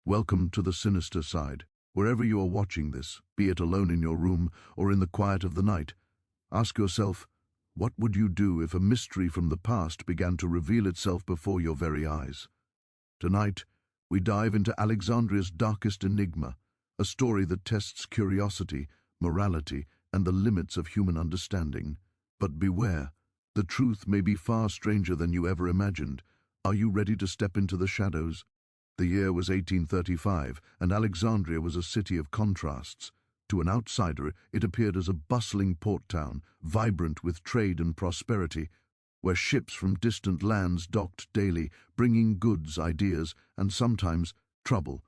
Welcome to the sinister side. Wherever you are watching this, be it alone in your room or in the quiet of the night, ask yourself, what would you do if a mystery from the past began to reveal itself before your very eyes? Tonight, we dive into Alexandria's darkest enigma, a story that tests curiosity, morality, and the limits of human understanding. But beware, the truth may be far stranger than you ever imagined. Are you ready to step into the shadows? The year was 1835, and Alexandria was a city of contrasts. To an outsider, it appeared as a bustling port town, vibrant with trade and prosperity, where ships from distant lands docked daily, bringing goods, ideas, and sometimes trouble.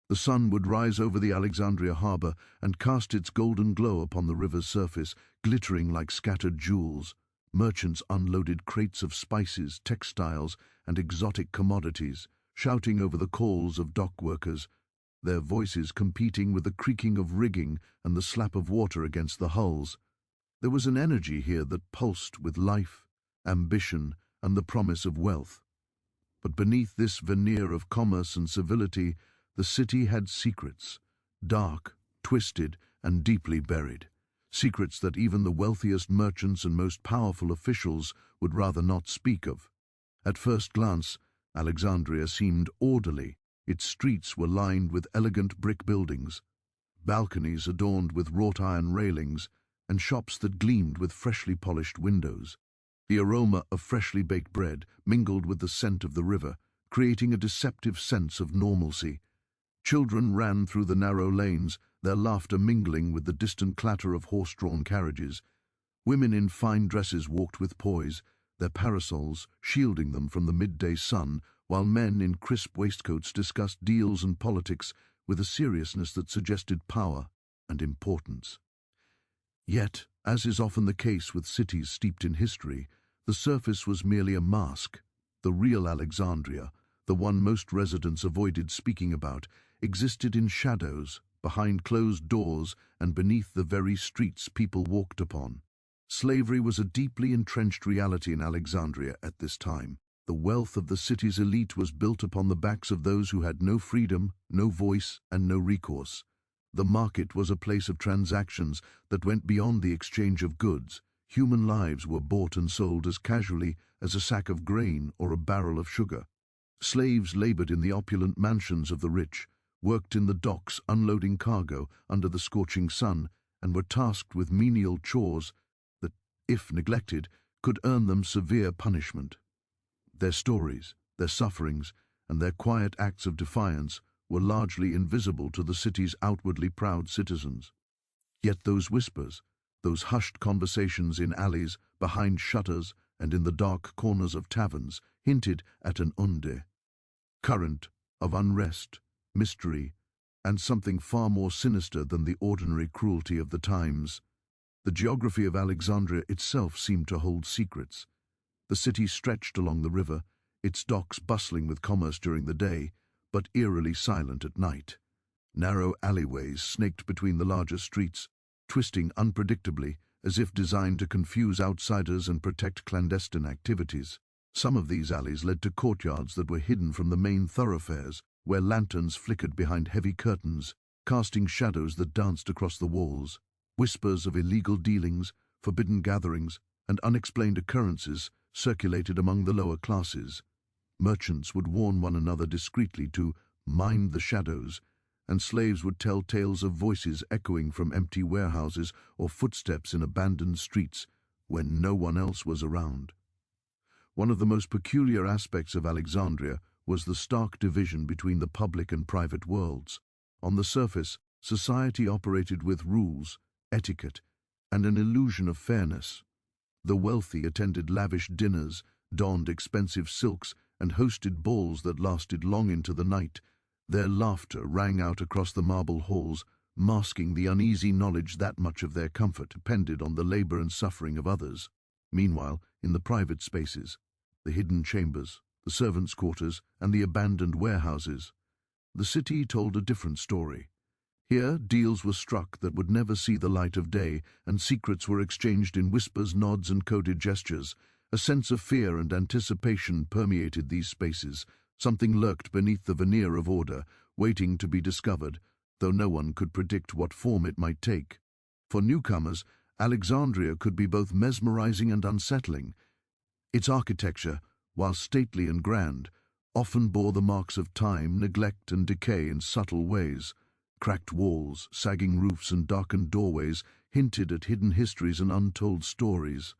The sun would rise over the Alexandria harbor and cast its golden glow upon the river's surface, glittering like scattered jewels. Merchants unloaded crates of spices, textiles, and exotic commodities, shouting over the calls of dock workers, their voices competing with the creaking of rigging and the slap of water against the hulls. There was an energy here that pulsed with life, ambition, and the promise of wealth. But beneath this veneer of commerce and civility, the city had secrets, dark, twisted, and deeply buried. Secrets that even the wealthiest merchants and most powerful officials would rather not speak of. At first glance, Alexandria seemed orderly. Its streets were lined with elegant brick buildings, balconies adorned with wrought iron railings, and shops that gleamed with freshly polished windows. The aroma of freshly baked bread mingled with the scent of the river, creating a deceptive sense of normalcy. Children ran through the narrow lanes, their laughter mingling with the distant clatter of horse-drawn carriages. Women in fine dresses walked with poise, their parasols shielding them from the midday sun, while men in crisp waistcoats discussed deals and politics with a seriousness that suggested power and importance. Yet, as is often the case with cities steeped in history, the surface was merely a mask. The real Alexandria, the one most residents avoided speaking about, existed in shadows, behind closed doors, and beneath the very streets people walked upon. Slavery was a deeply entrenched reality in Alexandria at this time. The wealth of the city's elite was built upon the backs of those who had no freedom, no voice, and no recourse. The market was a place of transactions that went beyond the exchange of goods. Human lives were bought and sold as casually as a sack of grain or a barrel of sugar. Slaves labored in the opulent mansions of the rich, worked in the docks unloading cargo under the scorching sun, and were tasked with menial chores that, if neglected, could earn them severe punishment. Their stories, their sufferings, and their quiet acts of defiance were largely invisible to the city's outwardly proud citizens. Yet those whispers, those hushed conversations in alleys, behind shutters, and in the dark corners of taverns, hinted at an current of unrest, mystery, and something far more sinister than the ordinary cruelty of the times. The geography of Alexandria itself seemed to hold secrets. The city stretched along the river, its docks bustling with commerce during the day, but eerily silent at night. Narrow alleyways snaked between the larger streets, twisting unpredictably as if designed to confuse outsiders and protect clandestine activities. Some of these alleys led to courtyards that were hidden from the main thoroughfares, where lanterns flickered behind heavy curtains, casting shadows that danced across the walls. Whispers of illegal dealings, forbidden gatherings, and unexplained occurrences circulated among the lower classes. Merchants would warn one another discreetly to mind the shadows, and slaves would tell tales of voices echoing from empty warehouses or footsteps in abandoned streets when no one else was around. One of the most peculiar aspects of Alexandria was the stark division between the public and private worlds. On the surface, society operated with rules, etiquette, and an illusion of fairness. The wealthy attended lavish dinners, donned expensive silks, and hosted balls that lasted long into the night. Their laughter rang out across the marble halls, masking the uneasy knowledge that much of their comfort depended on the labor and suffering of others. Meanwhile, in the private spaces, the hidden chambers, the servants' quarters, and the abandoned warehouses, the city told a different story. Here, deals were struck that would never see the light of day, and secrets were exchanged in whispers, nods, and coded gestures. A sense of fear and anticipation permeated these spaces. Something lurked beneath the veneer of order, waiting to be discovered, though no one could predict what form it might take. For newcomers, Alexandria could be both mesmerizing and unsettling. Its architecture, while stately and grand, often bore the marks of time, neglect, and decay in subtle ways. Cracked walls, sagging roofs, and darkened doorways hinted at hidden histories and untold stories.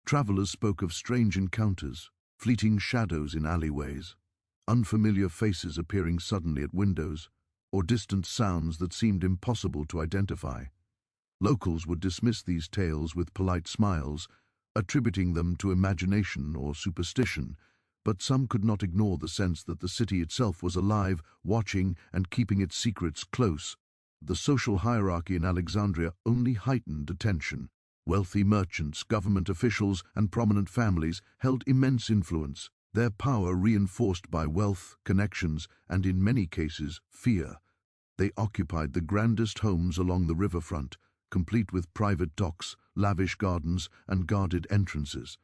Travelers spoke of strange encounters, fleeting shadows in alleyways, unfamiliar faces appearing suddenly at windows, or distant sounds that seemed impossible to identify. Locals would dismiss these tales with polite smiles, attributing them to imagination or superstition, but some could not ignore the sense that the city itself was alive, watching, and keeping its secrets close. The social hierarchy in Alexandria only heightened attention. Wealthy merchants, government officials, and prominent families held immense influence, their power reinforced by wealth, connections, and in many cases, fear. They occupied the grandest homes along the riverfront, complete with private docks, lavish gardens, and guarded entrances.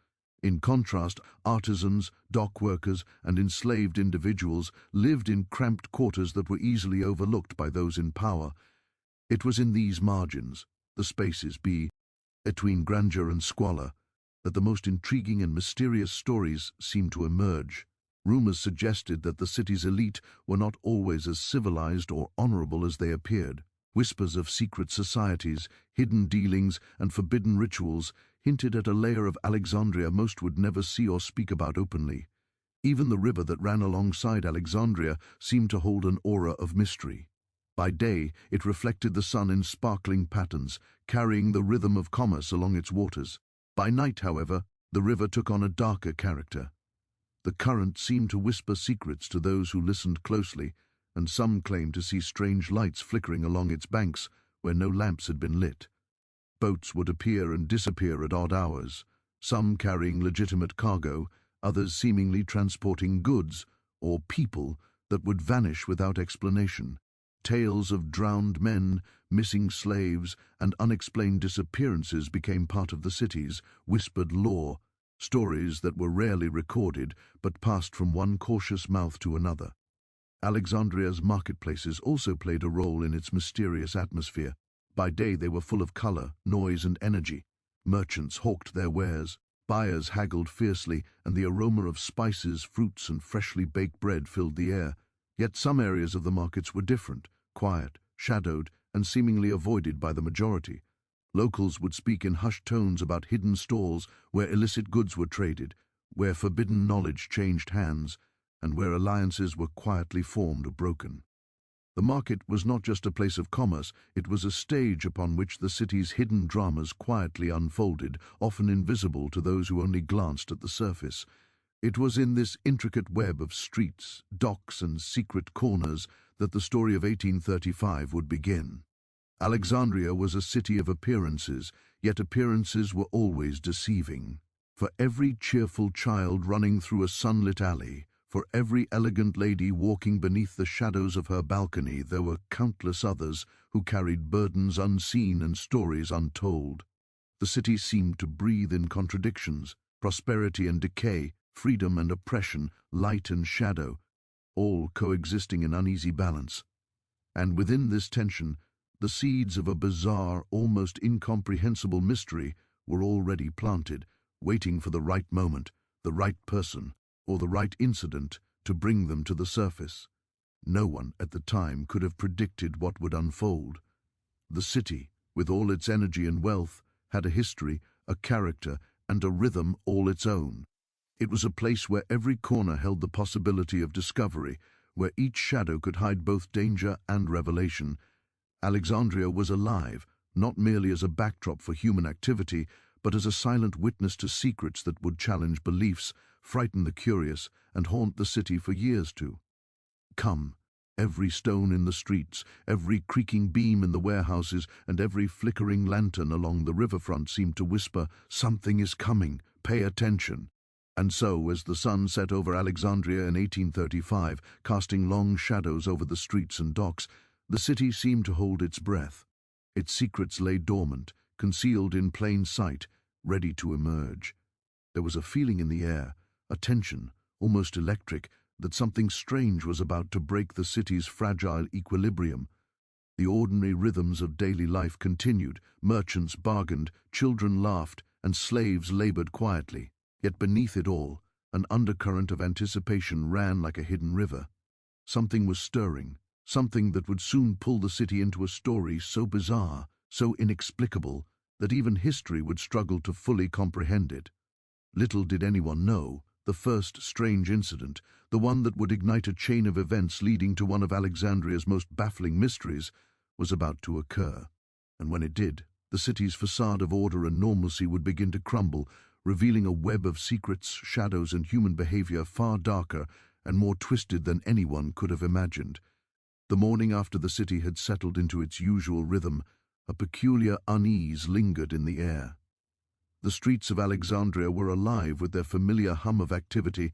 In contrast, artisans, dock workers, and enslaved individuals lived in cramped quarters that were easily overlooked by those in power. It was in these margins, the spaces between grandeur and squalor, that the most intriguing and mysterious stories seemed to emerge. Rumors suggested that the city's elite were not always as civilized or honorable as they appeared. Whispers of secret societies, hidden dealings, and forbidden rituals hinted at a layer of Alexandria most would never see or speak about openly. Even the river that ran alongside Alexandria seemed to hold an aura of mystery. By day, it reflected the sun in sparkling patterns, carrying the rhythm of commerce along its waters. By night, however, the river took on a darker character. The current seemed to whisper secrets to those who listened closely, and some claimed to see strange lights flickering along its banks where no lamps had been lit. Boats would appear and disappear at odd hours, some carrying legitimate cargo, others seemingly transporting goods or people that would vanish without explanation. Tales of drowned men, missing slaves, and unexplained disappearances became part of the city's whispered lore, stories that were rarely recorded but passed from one cautious mouth to another. Alexandria's marketplaces also played a role in its mysterious atmosphere. By day they were full of color, noise, and energy. Merchants hawked their wares, buyers haggled fiercely, and the aroma of spices, fruits, and freshly baked bread filled the air. Yet some areas of the markets were different, quiet, shadowed, and seemingly avoided by the majority. Locals would speak in hushed tones about hidden stalls where illicit goods were traded, where forbidden knowledge changed hands, and where alliances were quietly formed or broken. The market was not just a place of commerce, it was a stage upon which the city's hidden dramas quietly unfolded, often invisible to those who only glanced at the surface. It was in this intricate web of streets, docks, and secret corners that the story of 1835 would begin. Alexandria was a city of appearances, yet appearances were always deceiving. For every cheerful child running through a sunlit alley, for every elegant lady walking beneath the shadows of her balcony, there were countless others who carried burdens unseen and stories untold. The city seemed to breathe in contradictions, prosperity and decay, freedom and oppression, light and shadow, all coexisting in uneasy balance. And within this tension, the seeds of a bizarre, almost incomprehensible mystery were already planted, waiting for the right moment, the right person, or the right incident to bring them to the surface. No one at the time could have predicted what would unfold. The city, with all its energy and wealth, had a history, a character, and a rhythm all its own. It was a place where every corner held the possibility of discovery, where each shadow could hide both danger and revelation. Alexandria was alive, not merely as a backdrop for human activity, but as a silent witness to secrets that would challenge beliefs, frighten the curious, and haunt the city for years to come. Every stone in the streets, every creaking beam in the warehouses, and every flickering lantern along the riverfront seemed to whisper, "Something is coming, pay attention." And so, as the sun set over Alexandria in 1835, casting long shadows over the streets and docks, the city seemed to hold its breath. Its secrets lay dormant, concealed in plain sight, ready to emerge. There was a feeling in the air, a tension, almost electric, that something strange was about to break the city's fragile equilibrium. The ordinary rhythms of daily life continued, merchants bargained, children laughed, and slaves labored quietly. Yet beneath it all, an undercurrent of anticipation ran like a hidden river. Something was stirring, something that would soon pull the city into a story so bizarre, so inexplicable, that even history would struggle to fully comprehend it. Little did anyone know, the first strange incident, the one that would ignite a chain of events leading to one of Alexandria's most baffling mysteries, was about to occur. And when it did, the city's facade of order and normalcy would begin to crumble, revealing a web of secrets, shadows, and human behavior far darker and more twisted than anyone could have imagined. The morning after the city had settled into its usual rhythm, a peculiar unease lingered in the air. The streets of Alexandria were alive with their familiar hum of activity,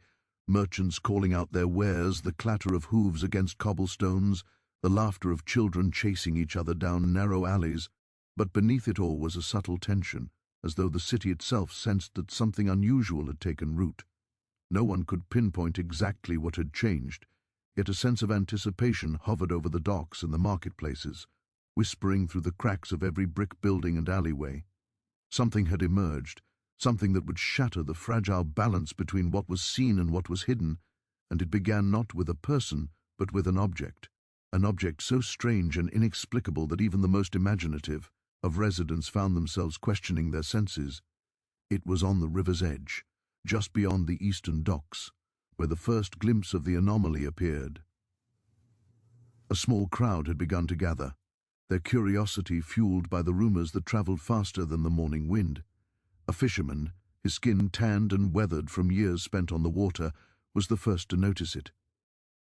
merchants calling out their wares, the clatter of hooves against cobblestones, the laughter of children chasing each other down narrow alleys. But beneath it all was a subtle tension, as though the city itself sensed that something unusual had taken root. No one could pinpoint exactly what had changed, yet a sense of anticipation hovered over the docks and the marketplaces, whispering through the cracks of every brick building and alleyway. Something had emerged, something that would shatter the fragile balance between what was seen and what was hidden, and it began not with a person, but with an object so strange and inexplicable that even the most imaginative of residents found themselves questioning their senses. It was on the river's edge, just beyond the eastern docks, where the first glimpse of the anomaly appeared. A small crowd had begun to gather, their curiosity fueled by the rumors that traveled faster than the morning wind. A fisherman, his skin tanned and weathered from years spent on the water, was the first to notice it.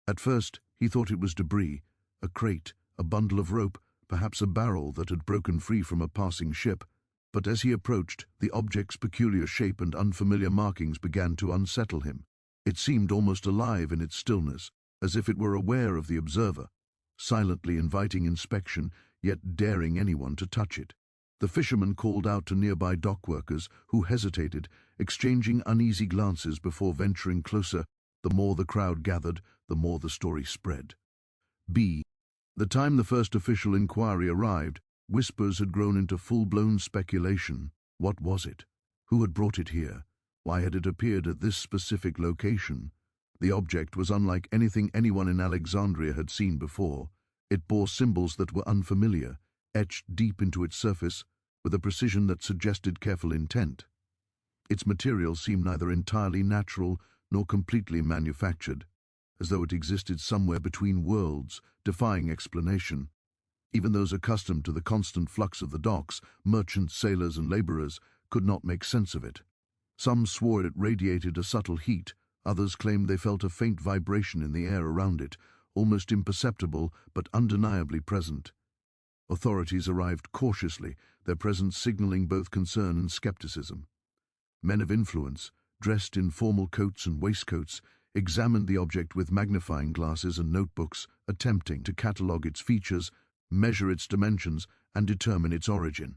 At first, he thought it was debris, a crate, a bundle of rope, perhaps a barrel that had broken free from a passing ship. But as he approached, the object's peculiar shape and unfamiliar markings began to unsettle him. It seemed almost alive in its stillness, as if it were aware of the observer, silently inviting inspection, yet daring anyone to touch it. The fisherman called out to nearby dock workers, who hesitated, exchanging uneasy glances before venturing closer. The more the crowd gathered, the more the story spread. The time the first official inquiry arrived, whispers had grown into full-blown speculation. What was it? Who had brought it here? Why had it appeared at this specific location? The object was unlike anything anyone in Alexandria had seen before. It bore symbols that were unfamiliar, etched deep into its surface with a precision that suggested careful intent. Its material seemed neither entirely natural nor completely manufactured, as though it existed somewhere between worlds, defying explanation. Even those accustomed to the constant flux of the docks, merchants, sailors, and laborers, could not make sense of it. Some swore it radiated a subtle heat, others claimed they felt a faint vibration in the air around it, almost imperceptible but undeniably present. Authorities arrived cautiously, their presence signaling both concern and skepticism. Men of influence, dressed in formal coats and waistcoats, examined the object with magnifying glasses and notebooks, attempting to catalogue its features, measure its dimensions, and determine its origin.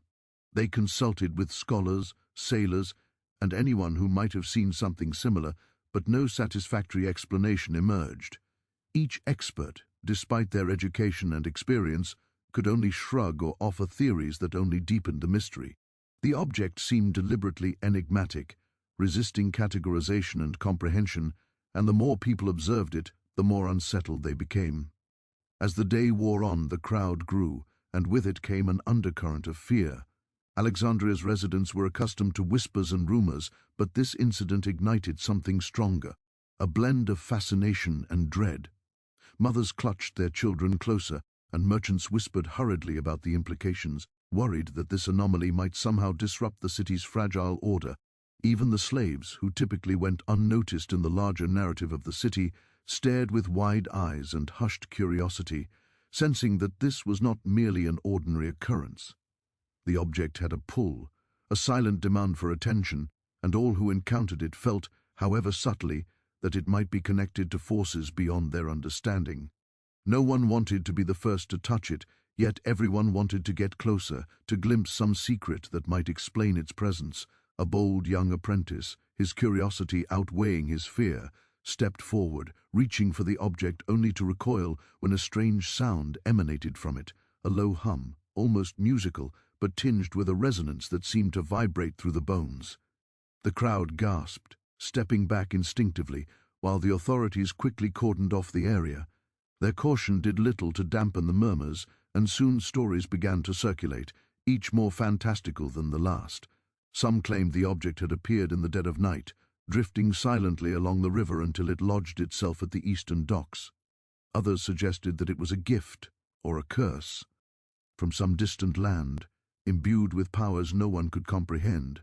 They consulted with scholars, sailors, and anyone who might have seen something similar, but no satisfactory explanation emerged. Each expert, despite their education and experience, could only shrug or offer theories that only deepened the mystery. The object seemed deliberately enigmatic, resisting categorization and comprehension, and the more people observed it, the more unsettled they became. As the day wore on, the crowd grew, and with it came an undercurrent of fear. Alexandria's residents were accustomed to whispers and rumors, but this incident ignited something stronger, a blend of fascination and dread. Mothers clutched their children closer, and merchants whispered hurriedly about the implications, worried that this anomaly might somehow disrupt the city's fragile order. Even the slaves, who typically went unnoticed in the larger narrative of the city, stared with wide eyes and hushed curiosity, sensing that this was not merely an ordinary occurrence. The object had a pull, a silent demand for attention, and all who encountered it felt, however subtly, that it might be connected to forces beyond their understanding. No one wanted to be the first to touch it, yet everyone wanted to get closer, to glimpse some secret that might explain its presence. A bold young apprentice, his curiosity outweighing his fear, stepped forward, reaching for the object only to recoil when a strange sound emanated from it, a low hum, almost musical, but tinged with a resonance that seemed to vibrate through the bones. The crowd gasped, stepping back instinctively, while the authorities quickly cordoned off the area. Their caution did little to dampen the murmurs, and soon stories began to circulate, each more fantastical than the last. Some claimed the object had appeared in the dead of night, drifting silently along the river until it lodged itself at the eastern docks. Others suggested that it was a gift, or a curse, from some distant land, imbued with powers no one could comprehend.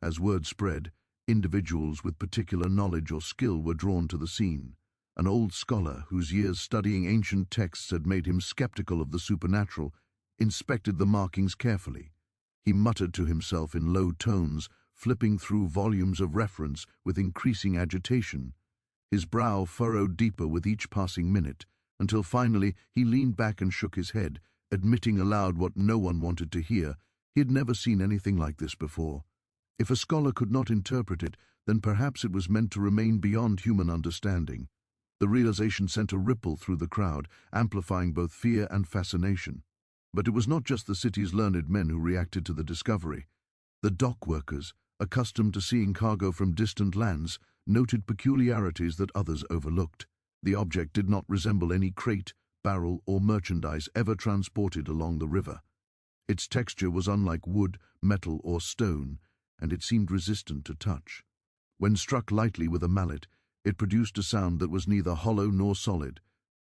As word spread, individuals with particular knowledge or skill were drawn to the scene. An old scholar, whose years studying ancient texts had made him skeptical of the supernatural, inspected the markings carefully. He muttered to himself in low tones, flipping through volumes of reference with increasing agitation. His brow furrowed deeper with each passing minute, until finally he leaned back and shook his head, admitting aloud what no one wanted to hear. He had never seen anything like this before. If a scholar could not interpret it, then perhaps it was meant to remain beyond human understanding. The realization sent a ripple through the crowd, amplifying both fear and fascination. But it was not just the city's learned men who reacted to the discovery. The dock workers, accustomed to seeing cargo from distant lands, noted peculiarities that others overlooked. The object did not resemble any crate, barrel, or merchandise ever transported along the river. Its texture was unlike wood, metal, or stone, and it seemed resistant to touch. When struck lightly with a mallet, it produced a sound that was neither hollow nor solid,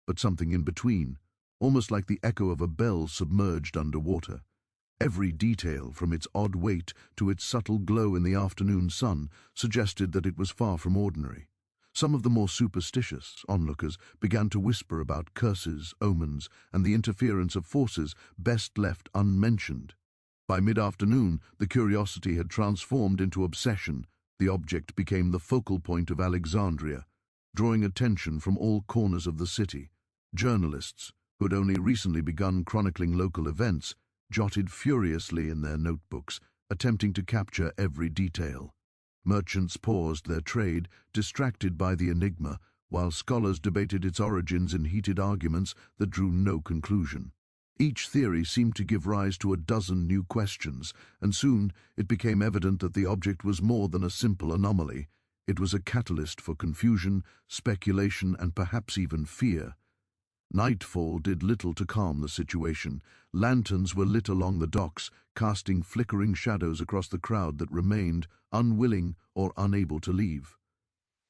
but something in between, almost like the echo of a bell submerged underwater. Every detail, from its odd weight to its subtle glow in the afternoon sun, suggested that it was far from ordinary. Some of the more superstitious onlookers began to whisper about curses, omens, and the interference of forces best left unmentioned. By mid-afternoon, the curiosity had transformed into obsession. The object became the focal point of Alexandria, drawing attention from all corners of the city. Journalists, who had only recently begun chronicling local events, jotted furiously in their notebooks, attempting to capture every detail. Merchants paused their trade, distracted by the enigma, while scholars debated its origins in heated arguments that drew no conclusion. Each theory seemed to give rise to a dozen new questions, and soon it became evident that the object was more than a simple anomaly. It was a catalyst for confusion, speculation, and perhaps even fear. Nightfall did little to calm the situation. Lanterns were lit along the docks, casting flickering shadows across the crowd that remained, unwilling or unable to leave.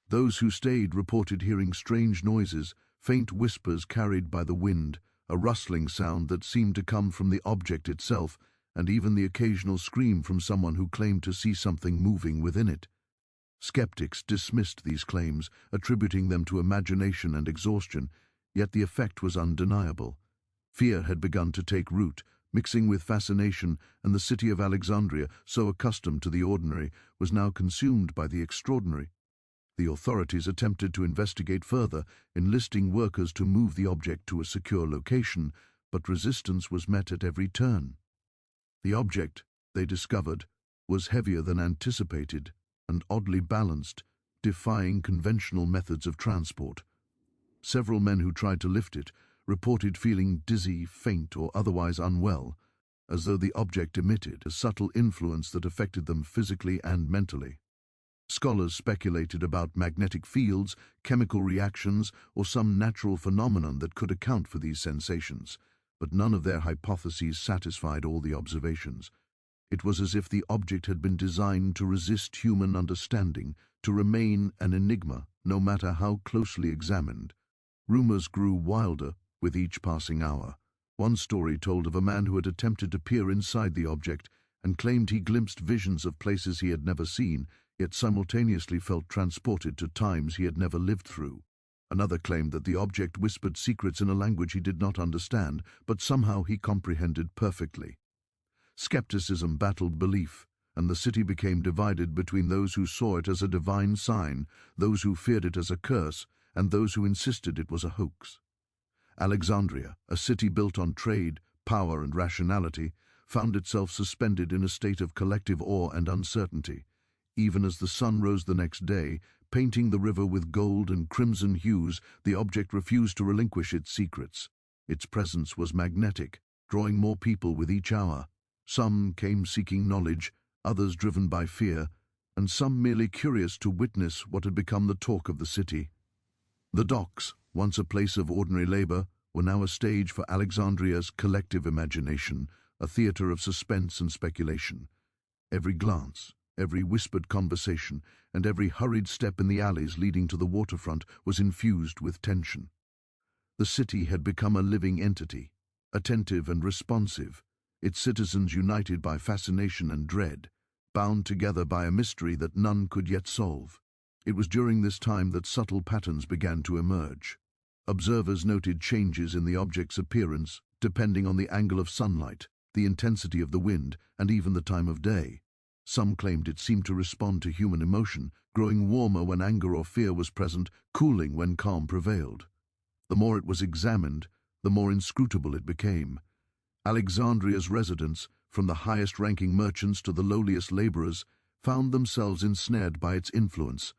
Those who stayed reported hearing strange noises, faint whispers carried by the wind, a rustling sound that seemed to come from the object itself, and even the occasional scream from someone who claimed to see something moving within it. Skeptics dismissed these claims, attributing them to imagination and exhaustion, yet the effect was undeniable. Fear had begun to take root, mixing with fascination, and the city of Alexandria, so accustomed to the ordinary, was now consumed by the extraordinary. The authorities attempted to investigate further, enlisting workers to move the object to a secure location, but resistance was met at every turn. The object, they discovered, was heavier than anticipated and oddly balanced, defying conventional methods of transport. Several men who tried to lift it reported feeling dizzy, faint, or otherwise unwell, as though the object emitted a subtle influence that affected them physically and mentally. Scholars speculated about magnetic fields, chemical reactions, or some natural phenomenon that could account for these sensations, but none of their hypotheses satisfied all the observations. It was as if the object had been designed to resist human understanding, to remain an enigma, no matter how closely examined. Rumors grew wilder with each passing hour. One story told of a man who had attempted to peer inside the object and claimed he glimpsed visions of places he had never seen, yet simultaneously felt transported to times he had never lived through. Another claimed that the object whispered secrets in a language he did not understand, but somehow he comprehended perfectly. Skepticism battled belief, and the city became divided between those who saw it as a divine sign, those who feared it as a curse, and those who insisted it was a hoax. Alexandria, a city built on trade, power, and rationality, found itself suspended in a state of collective awe and uncertainty. Even as the sun rose the next day, Painting the river with gold and crimson hues, the object refused to relinquish its secrets. Its presence was magnetic, drawing more people with each hour. Some came seeking knowledge, others driven by fear, and some merely curious to witness what had become the talk of the city. The docks, once a place of ordinary labor, were now a stage for Alexandria's collective imagination, a theater of suspense and speculation. Every glance, every whispered conversation, and every hurried step in the alleys leading to the waterfront was infused with tension. The city had become a living entity, attentive and responsive, its citizens united by fascination and dread, bound together by a mystery that none could yet solve. It was during this time that subtle patterns began to emerge. Observers noted changes in the object's appearance depending on the angle of sunlight, the intensity of the wind, and even the time of day. Some claimed it seemed to respond to human emotion, growing warmer when anger or fear was present, cooling when calm prevailed. The more it was examined, the more inscrutable it became. Alexandria's residents, from the highest-ranking merchants to the lowliest laborers, found themselves ensnared by its influence.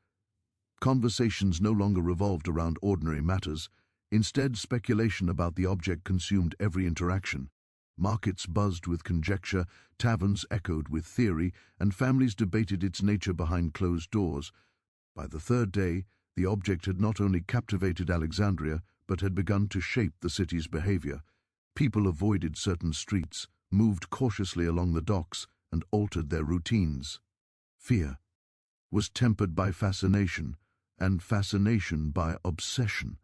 Conversations no longer revolved around ordinary matters. Instead, speculation about the object consumed every interaction. Markets buzzed with conjecture, taverns echoed with theory, and families debated its nature behind closed doors. By the third day, the object had not only captivated Alexandria, but had begun to shape the city's behavior. People avoided certain streets, moved cautiously along the docks, and altered their routines. Fear was tempered by fascination, and fascination by obsession.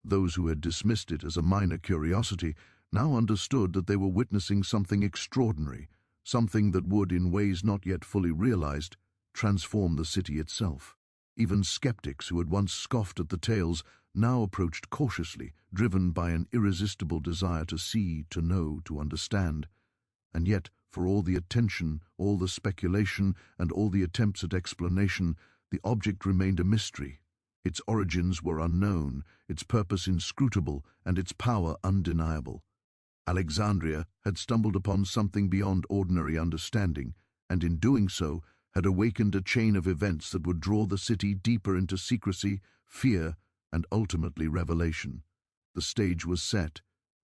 Those who had dismissed it as a minor curiosity now understood that they were witnessing something extraordinary, something that would, in ways not yet fully realized, transform the city itself. Even skeptics who had once scoffed at the tales now approached cautiously, driven by an irresistible desire to see, to know, to understand. And yet, for all the attention, all the speculation, and all the attempts at explanation, the object remained a mystery. Its origins were unknown, its purpose inscrutable, and its power undeniable. Alexandria had stumbled upon something beyond ordinary understanding, and in doing so had awakened a chain of events that would draw the city deeper into secrecy, fear, and ultimately revelation. The stage was set.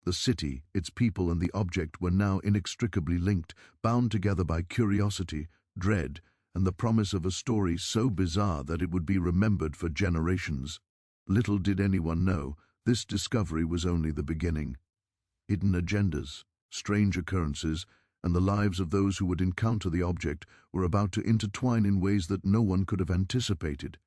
The city, its people, and the object were now inextricably linked, bound together by curiosity, dread, and the promise of a story so bizarre that it would be remembered for generations. Little did anyone know, this discovery was only the beginning. Hidden agendas, strange occurrences, and the lives of those who would encounter the object were about to intertwine in ways that no one could have anticipated.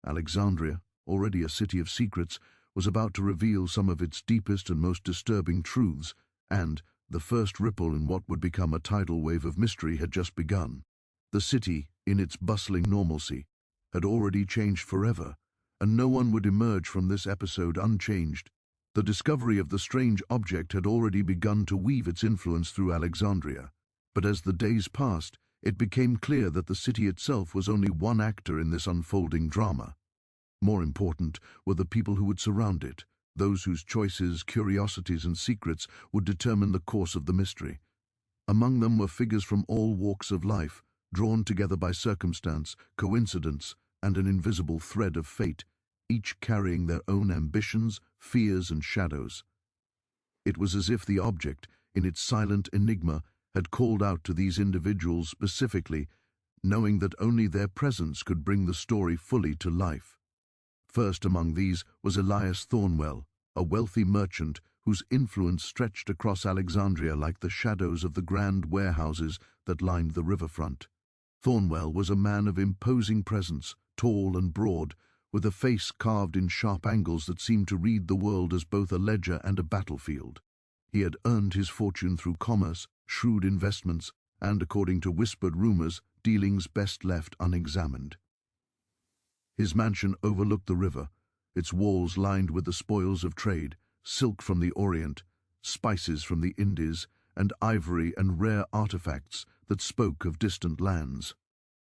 Alexandria, already a city of secrets, was about to reveal some of its deepest and most disturbing truths, and the first ripple in what would become a tidal wave of mystery had just begun. The city, in its bustling normalcy, had already changed forever, and no one would emerge from this episode unchanged. The discovery of the strange object had already begun to weave its influence through Alexandria, but as the days passed, it became clear that the city itself was only one actor in this unfolding drama. More important were the people who would surround it, those whose choices, curiosities, and secrets would determine the course of the mystery. Among them were figures from all walks of life, drawn together by circumstance, coincidence, and an invisible thread of fate, each carrying their own ambitions, fears, and shadows. It was as if the object, in its silent enigma, had called out to these individuals specifically, knowing that only their presence could bring the story fully to life. First among these was Elias Thornwell, a wealthy merchant whose influence stretched across Alexandria like the shadows of the grand warehouses that lined the riverfront. Thornwell was a man of imposing presence, tall and broad, with a face carved in sharp angles that seemed to read the world as both a ledger and a battlefield. He had earned his fortune through commerce, shrewd investments, and, according to whispered rumors, dealings best left unexamined. His mansion overlooked the river, its walls lined with the spoils of trade, silk from the Orient, spices from the Indies, and ivory and rare artifacts that spoke of distant lands.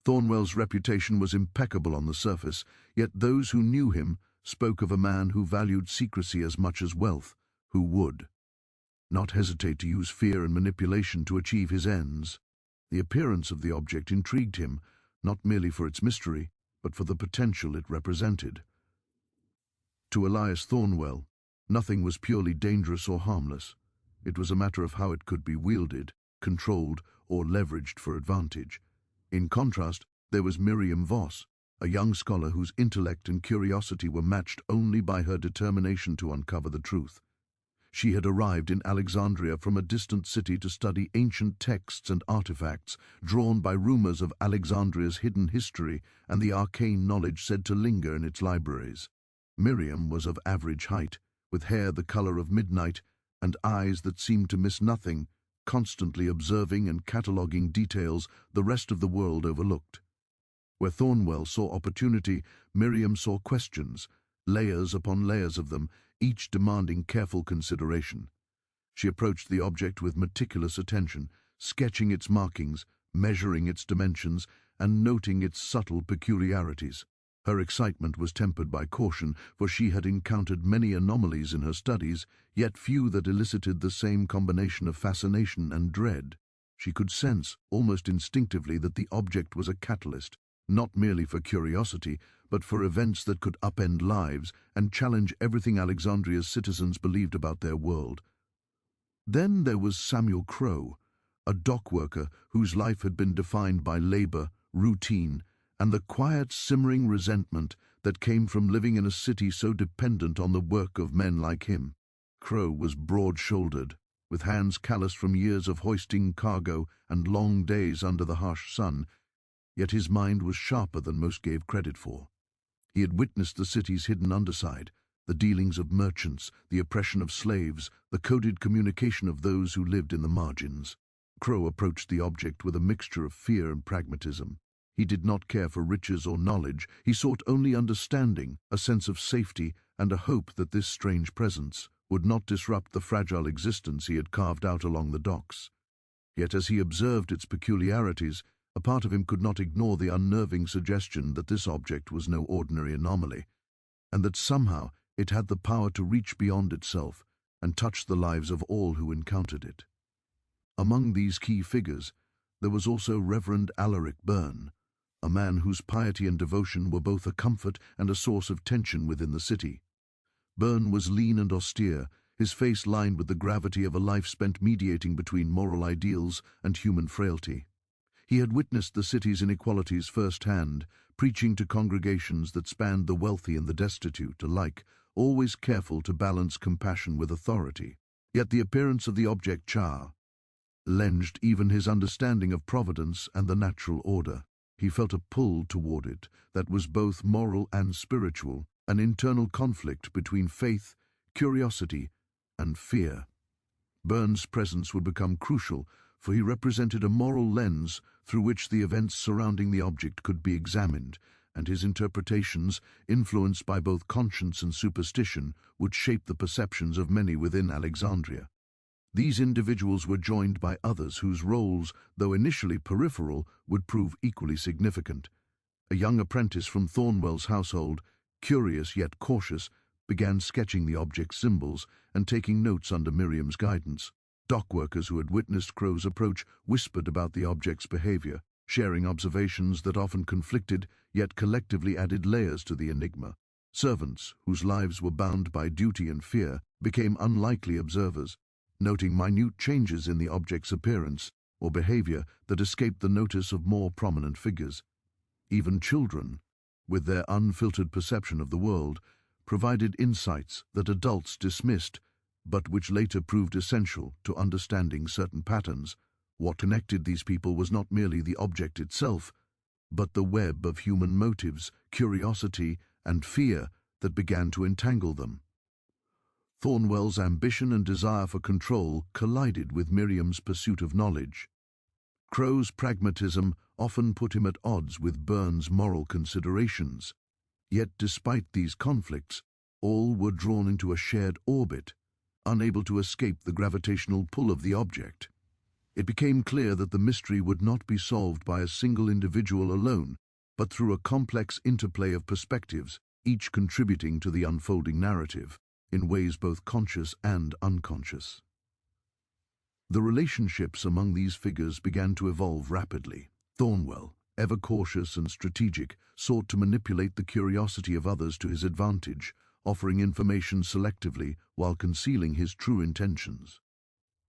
Thornwell's reputation was impeccable on the surface, yet those who knew him spoke of a man who valued secrecy as much as wealth, who would not hesitate to use fear and manipulation to achieve his ends. The appearance of the object intrigued him, not merely for its mystery, but for the potential it represented. To Elias Thornwell, nothing was purely dangerous or harmless. It was a matter of how it could be wielded, controlled, or leveraged for advantage. In contrast, there was Miriam Voss, a young scholar whose intellect and curiosity were matched only by her determination to uncover the truth. She had arrived in Alexandria from a distant city to study ancient texts and artifacts, drawn by rumors of Alexandria's hidden history and the arcane knowledge said to linger in its libraries. Miriam was of average height, with hair the color of midnight and eyes that seemed to miss nothing, constantly observing and cataloguing details the rest of the world overlooked. Where Thornwell saw opportunity, Miriam saw questions, layers upon layers of them, each demanding careful consideration. She approached the object with meticulous attention, sketching its markings, measuring its dimensions, and noting its subtle peculiarities. Her excitement was tempered by caution, for she had encountered many anomalies in her studies, yet few that elicited the same combination of fascination and dread. She could sense, almost instinctively, that the object was a catalyst, not merely for curiosity, but for events that could upend lives and challenge everything Alexandria's citizens believed about their world. Then there was Samuel Crowe, a dock worker whose life had been defined by labor, routine, and the quiet, simmering resentment that came from living in a city so dependent on the work of men like him. Crowe was broad-shouldered, with hands calloused from years of hoisting cargo and long days under the harsh sun, yet his mind was sharper than most gave credit for. He had witnessed the city's hidden underside, the dealings of merchants, the oppression of slaves, the coded communication of those who lived in the margins. Crowe approached the object with a mixture of fear and pragmatism. He did not care for riches or knowledge. He sought only understanding, a sense of safety, and a hope that this strange presence would not disrupt the fragile existence he had carved out along the docks. Yet as he observed its peculiarities, a part of him could not ignore the unnerving suggestion that this object was no ordinary anomaly, and that somehow it had the power to reach beyond itself and touch the lives of all who encountered it. Among these key figures, there was also Reverend Alaric Byrne, a man whose piety and devotion were both a comfort and a source of tension within the city. Byrne was lean and austere, his face lined with the gravity of a life spent mediating between moral ideals and human frailty. He had witnessed the city's inequalities firsthand, preaching to congregations that spanned the wealthy and the destitute alike, always careful to balance compassion with authority. Yet the appearance of the object challenged even his understanding of providence and the natural order. He felt a pull toward it that was both moral and spiritual, an internal conflict between faith, curiosity, and fear. Byrne's presence would become crucial, for he represented a moral lens through which the events surrounding the object could be examined, and his interpretations, influenced by both conscience and superstition, would shape the perceptions of many within Alexandria. These individuals were joined by others whose roles, though initially peripheral, would prove equally significant. A young apprentice from Thornwell's household, curious yet cautious, began sketching the object's symbols and taking notes under Miriam's guidance. Dock workers who had witnessed Crowe's approach whispered about the object's behavior, sharing observations that often conflicted, yet collectively added layers to the enigma. Servants, whose lives were bound by duty and fear, became unlikely observers, noting minute changes in the object's appearance or behavior that escaped the notice of more prominent figures. Even children, with their unfiltered perception of the world, provided insights that adults dismissed, but which later proved essential to understanding certain patterns. What connected these people was not merely the object itself, but the web of human motives, curiosity, and fear that began to entangle them. Thornwell's ambition and desire for control collided with Miriam's pursuit of knowledge. Crowe's pragmatism often put him at odds with Byrne's moral considerations. Yet despite these conflicts, all were drawn into a shared orbit, unable to escape the gravitational pull of the object. It became clear that the mystery would not be solved by a single individual alone, but through a complex interplay of perspectives, each contributing to the unfolding narrative, in ways both conscious and unconscious. The relationships among these figures began to evolve rapidly. Thornwell, ever cautious and strategic, sought to manipulate the curiosity of others to his advantage, offering information selectively while concealing his true intentions.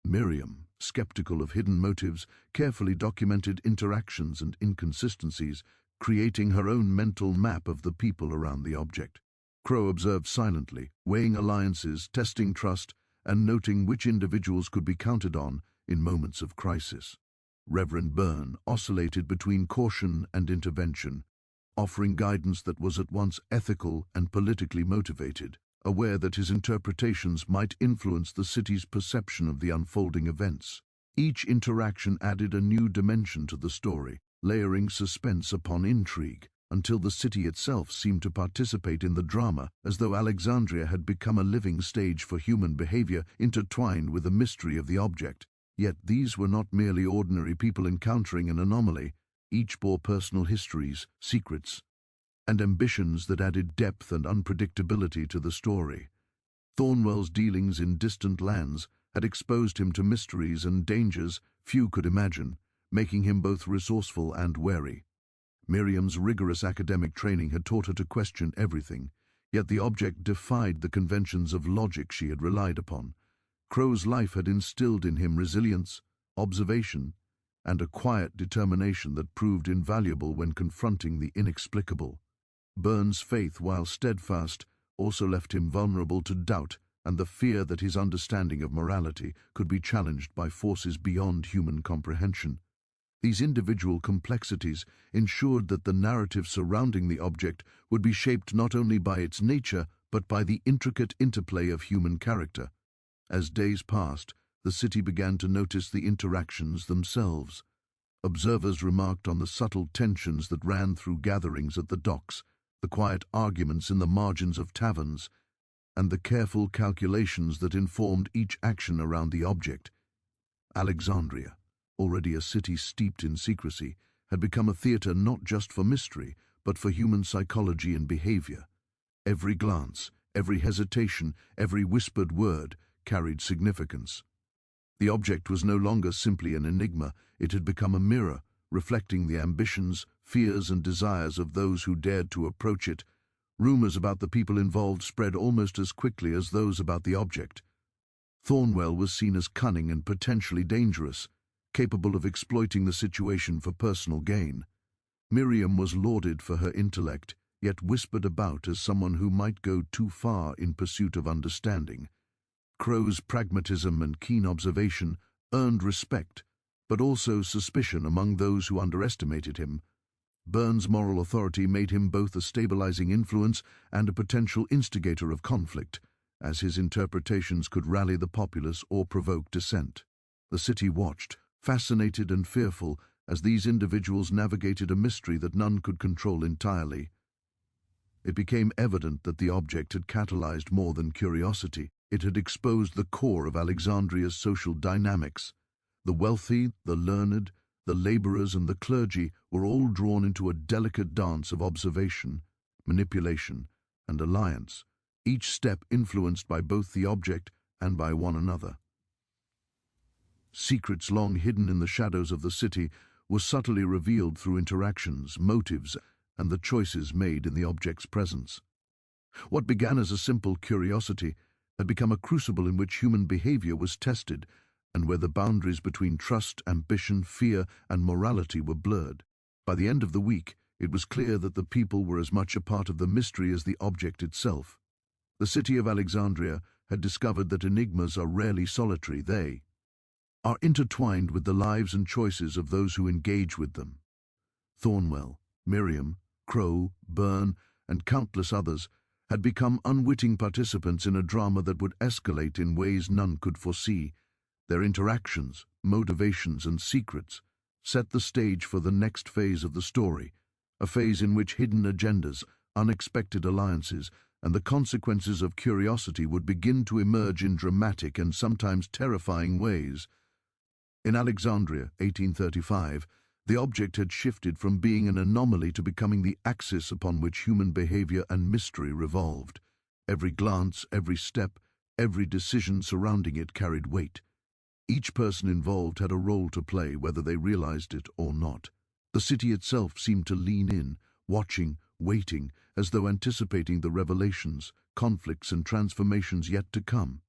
Miriam, skeptical of hidden motives, carefully documented interactions and inconsistencies, creating her own mental map of the people around the object. Crow observed silently, weighing alliances, testing trust, and noting which individuals could be counted on in moments of crisis. Reverend Byrne oscillated between caution and intervention, offering guidance that was at once ethical and politically motivated, aware that his interpretations might influence the city's perception of the unfolding events. Each interaction added a new dimension to the story, layering suspense upon intrigue, until the city itself seemed to participate in the drama, as though Alexandria had become a living stage for human behavior intertwined with the mystery of the object. Yet these were not merely ordinary people encountering an anomaly. Each bore personal histories, secrets, and ambitions that added depth and unpredictability to the story. Thornwell's dealings in distant lands had exposed him to mysteries and dangers few could imagine, making him both resourceful and wary. Miriam's rigorous academic training had taught her to question everything, yet the object defied the conventions of logic she had relied upon. Crow's life had instilled in him resilience, observation, and a quiet determination that proved invaluable when confronting the inexplicable. Byrne's faith, while steadfast, also left him vulnerable to doubt and the fear that his understanding of morality could be challenged by forces beyond human comprehension. These individual complexities ensured that the narrative surrounding the object would be shaped not only by its nature but by the intricate interplay of human character. As days passed, the city began to notice the interactions themselves. Observers remarked on the subtle tensions that ran through gatherings at the docks, the quiet arguments in the margins of taverns, and the careful calculations that informed each action around the object. Alexandria, already a city steeped in secrecy, had become a theater not just for mystery, but for human psychology and behavior. Every glance, every hesitation, every whispered word carried significance. The object was no longer simply an enigma, it had become a mirror, reflecting the ambitions, fears, and desires of those who dared to approach it. Rumors about the people involved spread almost as quickly as those about the object. Thornwell was seen as cunning and potentially dangerous, capable of exploiting the situation for personal gain. Miriam was lauded for her intellect, yet whispered about as someone who might go too far in pursuit of understanding. Crow's pragmatism and keen observation earned respect, but also suspicion among those who underestimated him. Byrne's moral authority made him both a stabilizing influence and a potential instigator of conflict, as his interpretations could rally the populace or provoke dissent. The city watched, fascinated and fearful, as these individuals navigated a mystery that none could control entirely. It became evident that the object had catalyzed more than curiosity. It had exposed the core of Alexandria's social dynamics. The wealthy, the learned, the laborers, and the clergy were all drawn into a delicate dance of observation, manipulation, and alliance, each step influenced by both the object and by one another. Secrets long hidden in the shadows of the city were subtly revealed through interactions, motives, and the choices made in the object's presence. What began as a simple curiosity had become a crucible in which human behavior was tested, and where the boundaries between trust, ambition, fear, and morality were blurred. By the end of the week, it was clear that the people were as much a part of the mystery as the object itself. The city of Alexandria had discovered that enigmas are rarely solitary. They are intertwined with the lives and choices of those who engage with them. Thornwell, Miriam, Crow, Byrne, and countless others had become unwitting participants in a drama that would escalate in ways none could foresee. Their interactions, motivations, and secrets set the stage for the next phase of the story, a phase in which hidden agendas, unexpected alliances, and the consequences of curiosity would begin to emerge in dramatic and sometimes terrifying ways. In Alexandria, 1835, the object had shifted from being an anomaly to becoming the axis upon which human behavior and mystery revolved. Every glance, every step, every decision surrounding it carried weight. Each person involved had a role to play, whether they realized it or not. The city itself seemed to lean in, watching, waiting, as though anticipating the revelations, conflicts and transformations yet to come.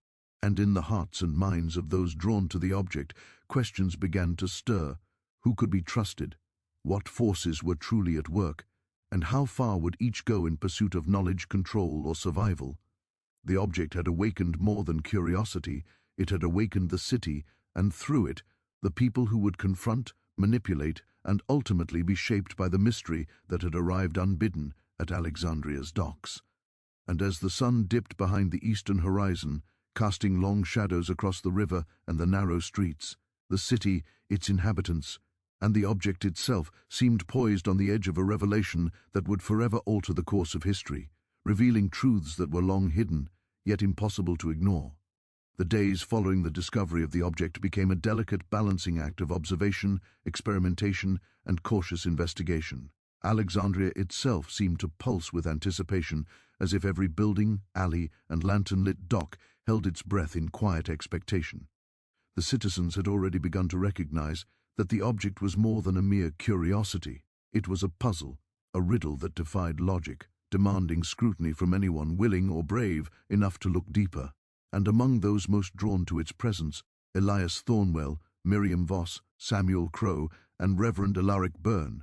And in the hearts and minds of those drawn to the object, questions began to stir. Who could be trusted? What forces were truly at work? And how far would each go in pursuit of knowledge, control, or survival? The object had awakened more than curiosity. It had awakened the city, and through it, the people who would confront, manipulate, and ultimately be shaped by the mystery that had arrived unbidden at Alexandria's docks. And as the sun dipped behind the eastern horizon, casting long shadows across the river and the narrow streets, the city, its inhabitants, and the object itself seemed poised on the edge of a revelation that would forever alter the course of history, revealing truths that were long hidden, yet impossible to ignore. The days following the discovery of the object became a delicate balancing act of observation, experimentation, and cautious investigation. Alexandria itself seemed to pulse with anticipation, as if every building, alley, and lantern-lit dock held its breath in quiet expectation. The citizens had already begun to recognize that the object was more than a mere curiosity. It was a puzzle, a riddle that defied logic, demanding scrutiny from anyone willing or brave enough to look deeper. And among those most drawn to its presence, Elias Thornwell, Miriam Voss, Samuel Crow, and Reverend Alaric Byrne.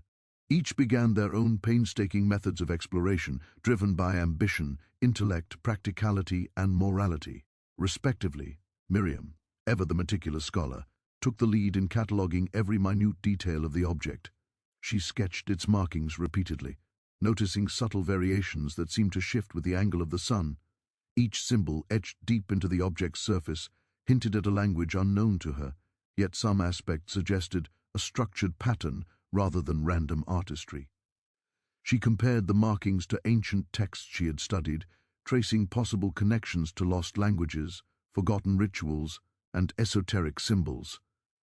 Each began their own painstaking methods of exploration, driven by ambition, intellect, practicality, and morality. Respectively, Miriam, ever the meticulous scholar, took the lead in cataloguing every minute detail of the object. She sketched its markings repeatedly, noticing subtle variations that seemed to shift with the angle of the sun. Each symbol etched deep into the object's surface hinted at a language unknown to her, yet some aspects suggested a structured pattern rather than random artistry. She compared the markings to ancient texts she had studied, tracing possible connections to lost languages, forgotten rituals, and esoteric symbols.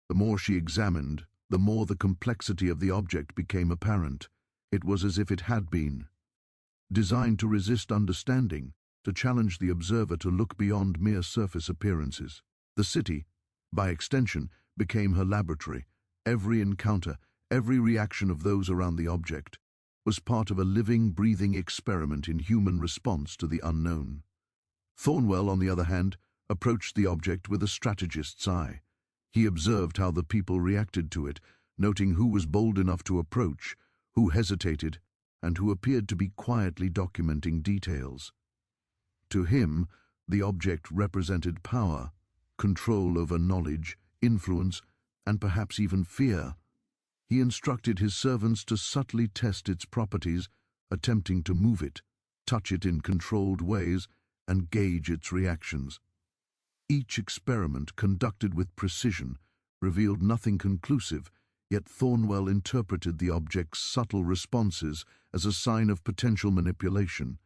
The more she examined, the more the complexity of the object became apparent. It was as if it had been designed to resist understanding, to challenge the observer to look beyond mere surface appearances. The city, by extension, became her laboratory. Every encounter, every reaction of those around the object, was part of a living, breathing experiment in human response to the unknown. Thornwell, on the other hand, approached the object with a strategist's eye. He observed how the people reacted to it, noting who was bold enough to approach, who hesitated, and who appeared to be quietly documenting details. To him, the object represented power, control over knowledge, influence, and perhaps even fear. He instructed his servants to subtly test its properties, attempting to move it, touch it in controlled ways, and gauge its reactions. Each experiment, conducted with precision, revealed nothing conclusive, yet Thornwell interpreted the object's subtle responses as a sign of potential manipulation.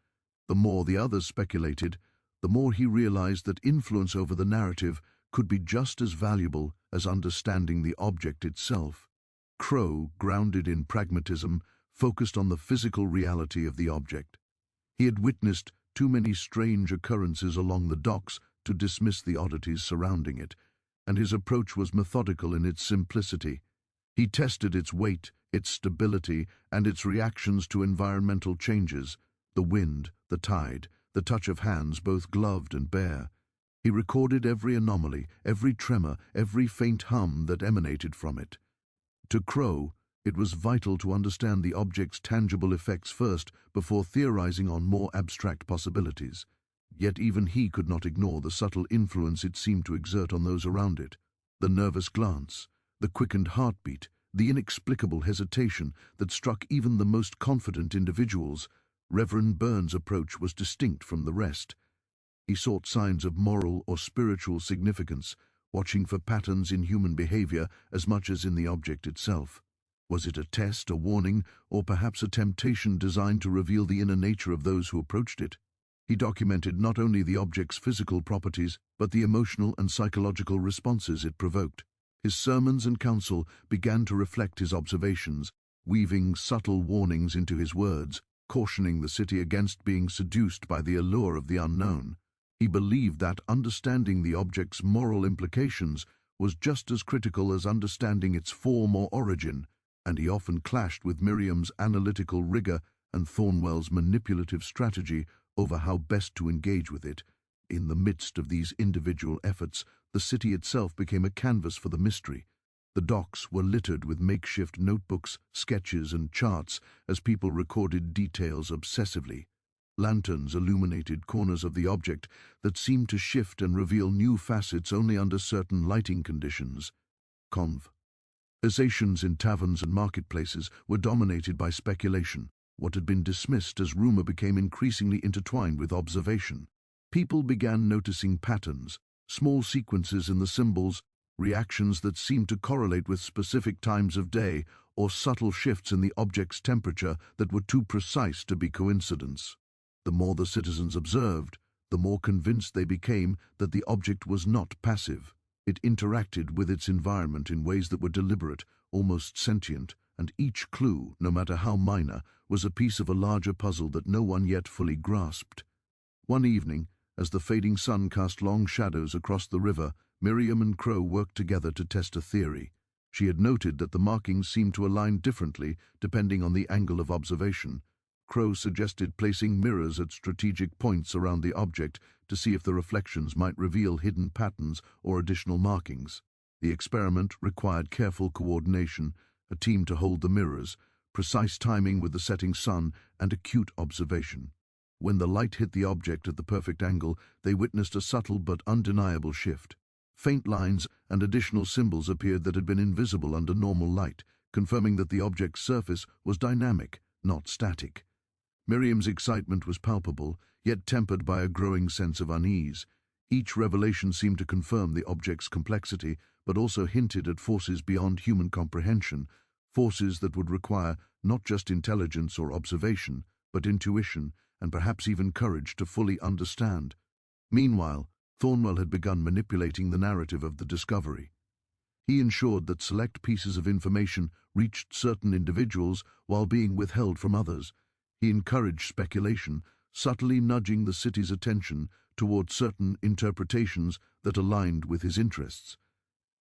The more the others speculated, the more he realized that influence over the narrative could be just as valuable as understanding the object itself. Crow, grounded in pragmatism, focused on the physical reality of the object. He had witnessed too many strange occurrences along the docks to dismiss the oddities surrounding it, and his approach was methodical in its simplicity. He tested its weight, its stability, and its reactions to environmental changes, the wind, the tide, the touch of hands both gloved and bare. He recorded every anomaly, every tremor, every faint hum that emanated from it. To Crow, it was vital to understand the object's tangible effects first before theorizing on more abstract possibilities. Yet even he could not ignore the subtle influence it seemed to exert on those around it. The nervous glance, the quickened heartbeat, the inexplicable hesitation that struck even the most confident individuals. Reverend Byrne's approach was distinct from the rest. He sought signs of moral or spiritual significance, watching for patterns in human behavior as much as in the object itself. Was it a test, a warning, or perhaps a temptation designed to reveal the inner nature of those who approached it? He documented not only the object's physical properties, but the emotional and psychological responses it provoked. His sermons and counsel began to reflect his observations, weaving subtle warnings into his words, cautioning the city against being seduced by the allure of the unknown. He believed that understanding the object's moral implications was just as critical as understanding its form or origin, and he often clashed with Miriam's analytical rigor and Thornwell's manipulative strategy over how best to engage with it. In the midst of these individual efforts, the city itself became a canvas for the mystery. The docks were littered with makeshift notebooks, sketches, and charts as people recorded details obsessively. Lanterns illuminated corners of the object that seemed to shift and reveal new facets only under certain lighting conditions. Conversations in taverns and marketplaces were dominated by speculation. What had been dismissed as rumor became increasingly intertwined with observation. People began noticing patterns, small sequences in the symbols, reactions that seemed to correlate with specific times of day, or subtle shifts in the object's temperature that were too precise to be coincidence. The more the citizens observed, the more convinced they became that the object was not passive. It interacted with its environment in ways that were deliberate, almost sentient, and each clue, no matter how minor, was a piece of a larger puzzle that no one yet fully grasped. One evening, as the fading sun cast long shadows across the river, Miriam and Crow worked together to test a theory. She had noted that the markings seemed to align differently depending on the angle of observation. Crow suggested placing mirrors at strategic points around the object to see if the reflections might reveal hidden patterns or additional markings. The experiment required careful coordination, a team to hold the mirrors, precise timing with the setting sun, and acute observation. When the light hit the object at the perfect angle, they witnessed a subtle but undeniable shift. Faint lines and additional symbols appeared that had been invisible under normal light, confirming that the object's surface was dynamic, not static. Miriam's excitement was palpable, yet tempered by a growing sense of unease. Each revelation seemed to confirm the object's complexity, but also hinted at forces beyond human comprehension, forces that would require not just intelligence or observation, but intuition, and perhaps even courage to fully understand. Meanwhile, Thornwell had begun manipulating the narrative of the discovery. He ensured that select pieces of information reached certain individuals while being withheld from others. He encouraged speculation, subtly nudging the city's attention toward certain interpretations that aligned with his interests.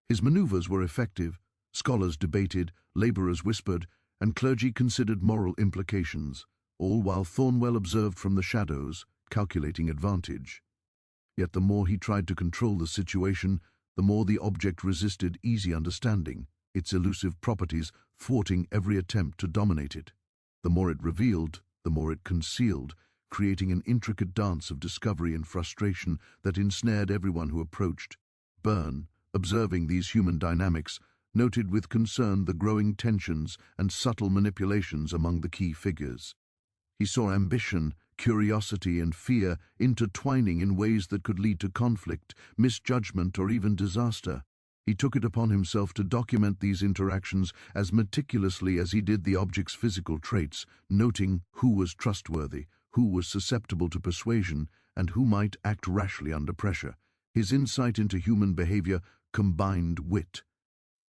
His maneuvers were effective. Scholars debated, laborers whispered, and clergy considered moral implications, all while Thornwell observed from the shadows, calculating advantage. Yet the more he tried to control the situation, the more the object resisted easy understanding, its elusive properties thwarting every attempt to dominate it. The more it revealed, the more it concealed, creating an intricate dance of discovery and frustration that ensnared everyone who approached. Byrne, observing these human dynamics, noted with concern the growing tensions and subtle manipulations among the key figures. He saw ambition, curiosity, and fear intertwining in ways that could lead to conflict, misjudgment, or even disaster. He took it upon himself to document these interactions as meticulously as he did the object's physical traits, noting who was trustworthy, who was susceptible to persuasion, and who might act rashly under pressure. His insight into human behavior combined wit.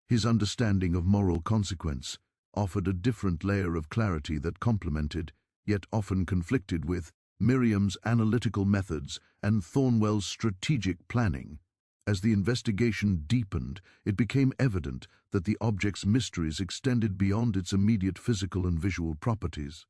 His understanding of moral consequence offered a different layer of clarity that complemented, yet often conflicted with, Miriam's analytical methods and Thornwell's strategic planning. As the investigation deepened, it became evident that the object's mysteries extended beyond its immediate physical and visual properties.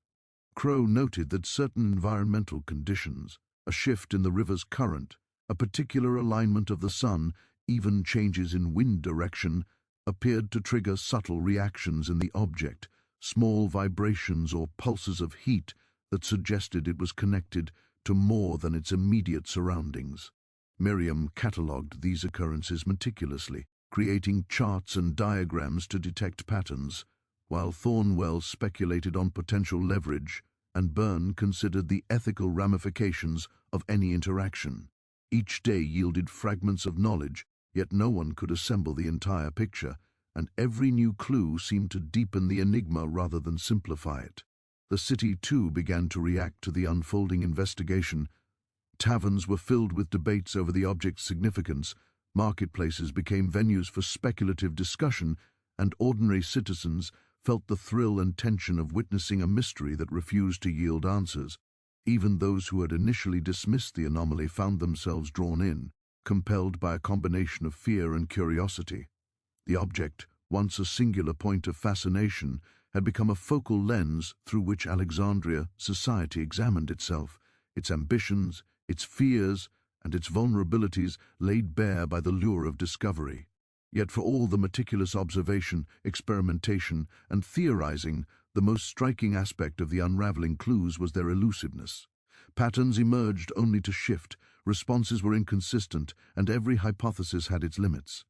Crow noted that certain environmental conditions, a shift in the river's current, a particular alignment of the sun, even changes in wind direction, appeared to trigger subtle reactions in the object, small vibrations or pulses of heat that suggested it was connected to more than its immediate surroundings. Miriam catalogued these occurrences meticulously, creating charts and diagrams to detect patterns, while Thornwell speculated on potential leverage and Byrne considered the ethical ramifications of any interaction. Each day yielded fragments of knowledge, yet no one could assemble the entire picture, and every new clue seemed to deepen the enigma rather than simplify it. The city, too, began to react to the unfolding investigation. Taverns were filled with debates over the object's significance, marketplaces became venues for speculative discussion, and ordinary citizens felt the thrill and tension of witnessing a mystery that refused to yield answers. Even those who had initially dismissed the anomaly found themselves drawn in, compelled by a combination of fear and curiosity. The object, once a singular point of fascination, had become a focal lens through which Alexandria society examined itself, its ambitions, its fears, and its vulnerabilities laid bare by the lure of discovery. Yet for all the meticulous observation, experimentation, and theorizing, the most striking aspect of the unraveling clues was their elusiveness. Patterns emerged only to shift, responses were inconsistent, and every hypothesis had its limits.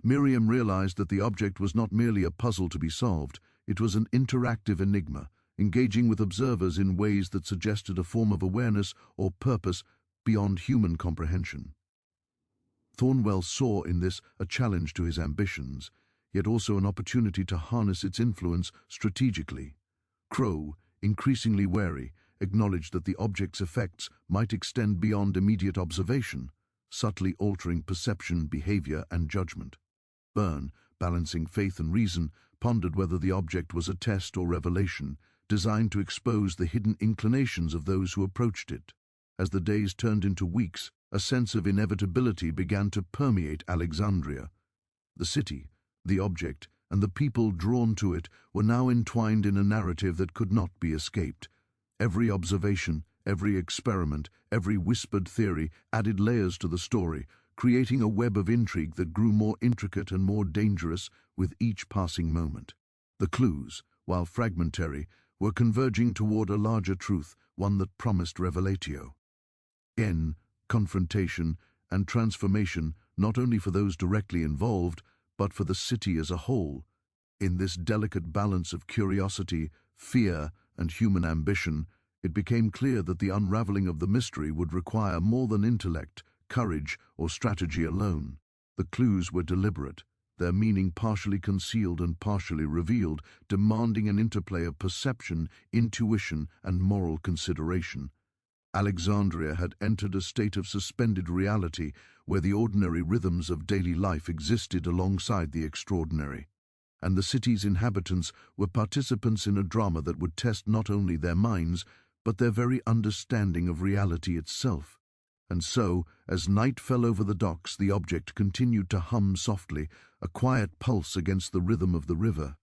Miriam realized that the object was not merely a puzzle to be solved, it was an interactive enigma, engaging with observers in ways that suggested a form of awareness or purpose beyond human comprehension. Thornwell saw in this a challenge to his ambitions, yet also an opportunity to harness its influence strategically. Crowe, increasingly wary, acknowledged that the object's effects might extend beyond immediate observation, subtly altering perception, behavior, and judgment. Byrne, balancing faith and reason, pondered whether the object was a test or revelation, designed to expose the hidden inclinations of those who approached it. As the days turned into weeks, a sense of inevitability began to permeate Alexandria. The city, the object, and the people drawn to it were now entwined in a narrative that could not be escaped. Every observation, every experiment, every whispered theory added layers to the story, creating a web of intrigue that grew more intricate and more dangerous with each passing moment. The clues, while fragmentary, were converging toward a larger truth, one that promised revelatio. Again, confrontation and transformation, not only for those directly involved, but for the city as a whole. In this delicate balance of curiosity, fear, and human ambition, it became clear that the unraveling of the mystery would require more than intellect, courage, or strategy alone. The clues were deliberate, their meaning partially concealed and partially revealed, demanding an interplay of perception, intuition, and moral consideration. Alexandria had entered a state of suspended reality where the ordinary rhythms of daily life existed alongside the extraordinary, and the city's inhabitants were participants in a drama that would test not only their minds, but their very understanding of reality itself. And so, as night fell over the docks, the object continued to hum softly, a quiet pulse against the rhythm of the river.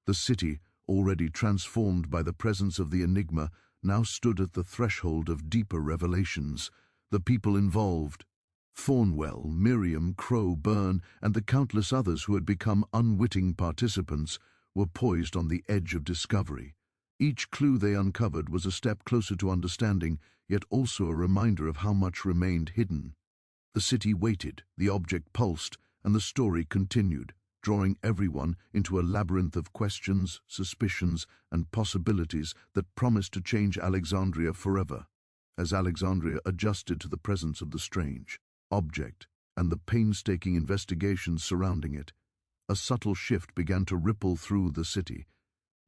The city, already transformed by the presence of the enigma, now stood at the threshold of deeper revelations. The people involved, Thornwell, Miriam, Crowe, Byrne, and the countless others who had become unwitting participants, were poised on the edge of discovery. Each clue they uncovered was a step closer to understanding, yet also a reminder of how much remained hidden. The city waited, the object pulsed, and the story continued, drawing everyone into a labyrinth of questions, suspicions, and possibilities that promised to change Alexandria forever. As Alexandria adjusted to the presence of the strange object and the painstaking investigations surrounding it, a subtle shift began to ripple through the city,